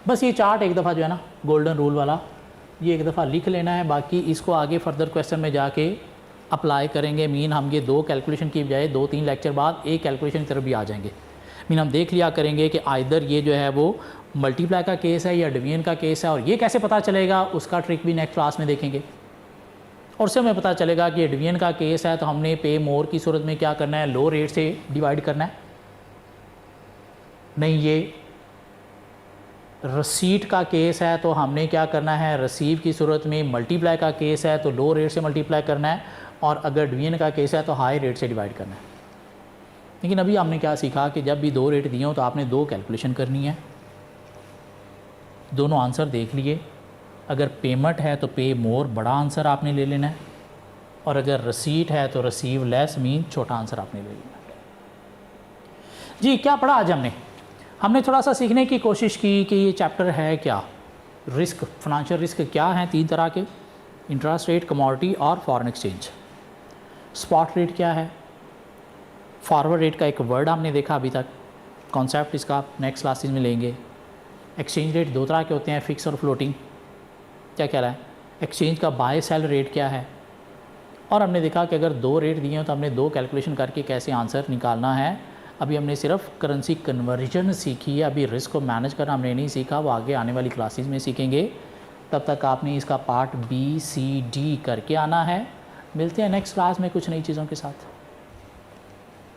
बस ये चार्ट एक दफ़ा जो है ना, गोल्डन रूल वाला, ये एक दफ़ा लिख लेना है। बाकी इसको आगे फर्दर क्वेश्चन में जाके अप्लाई करेंगे। मीन हम ये दो कैलकुलेशन की बजाय 2-3 लेक्चर बाद एक कैलकुलेशन की तरफ भी आ जाएंगे। मीन हम देख लिया करेंगे कि आइदर ये जो है वो मल्टीप्लाई का केस है या डिवीजन का केस है। और ये कैसे पता चलेगा उसका ट्रिक भी नेक्स्ट क्लास में देखेंगे। और उससे हमें पता चलेगा कि डिवीजन का केस है तो हमने पे मोर की सूरत में क्या करना है? लो रेट से डिवाइड करना है। नहीं, ये रसीट का केस है तो हमने क्या करना है? रिसीव की सूरत में। मल्टीप्लाई का केस है तो लो रेट से मल्टीप्लाई करना है। और अगर डिवीजन का केस है तो हाई रेट से डिवाइड करना है। लेकिन अभी हमने क्या सीखा कि जब भी दो रेट दिए हो तो आपने दो कैलकुलेशन करनी है। दोनों आंसर देख लिए। अगर पेमेंट है तो पे मोर बड़ा आंसर आपने ले लेना है, और अगर रसीट है तो रिसीव लेस मीन छोटा आंसर आपने ले लेना है। जी क्या पढ़ा आज हमने थोड़ा सा सीखने की कोशिश की कि ये चैप्टर है क्या, रिस्क, फाइनेंशियल रिस्क क्या हैं? 3 तरह के, इंटरेस्ट रेट, कमोडिटी और फॉरेन एक्सचेंज। स्पॉट रेट क्या है? फॉरवर्ड रेट का एक वर्ड हमने देखा अभी तक। कॉन्सेप्ट इसका नेक्स्ट क्लासेस में लेंगे। एक्सचेंज रेट दो तरह के होते हैं, फ़िक्स और फ्लोटिंग। क्या कह रहा है, एक्सचेंज का बाय सेल रेट क्या है, और हमने देखा कि अगर दो रेट दिए हो तो हमने दो कैलकुलेशन करके कैसे आंसर निकालना है। अभी हमने सिर्फ करेंसी कन्वर्जन सीखी है, अभी रिस्क को मैनेज करना हमने नहीं सीखा, वो आगे आने वाली क्लासेस में सीखेंगे। तब तक आपने इसका पार्ट B, C, D करके आना है। मिलते हैं नेक्स्ट क्लास में कुछ नई चीज़ों के साथ।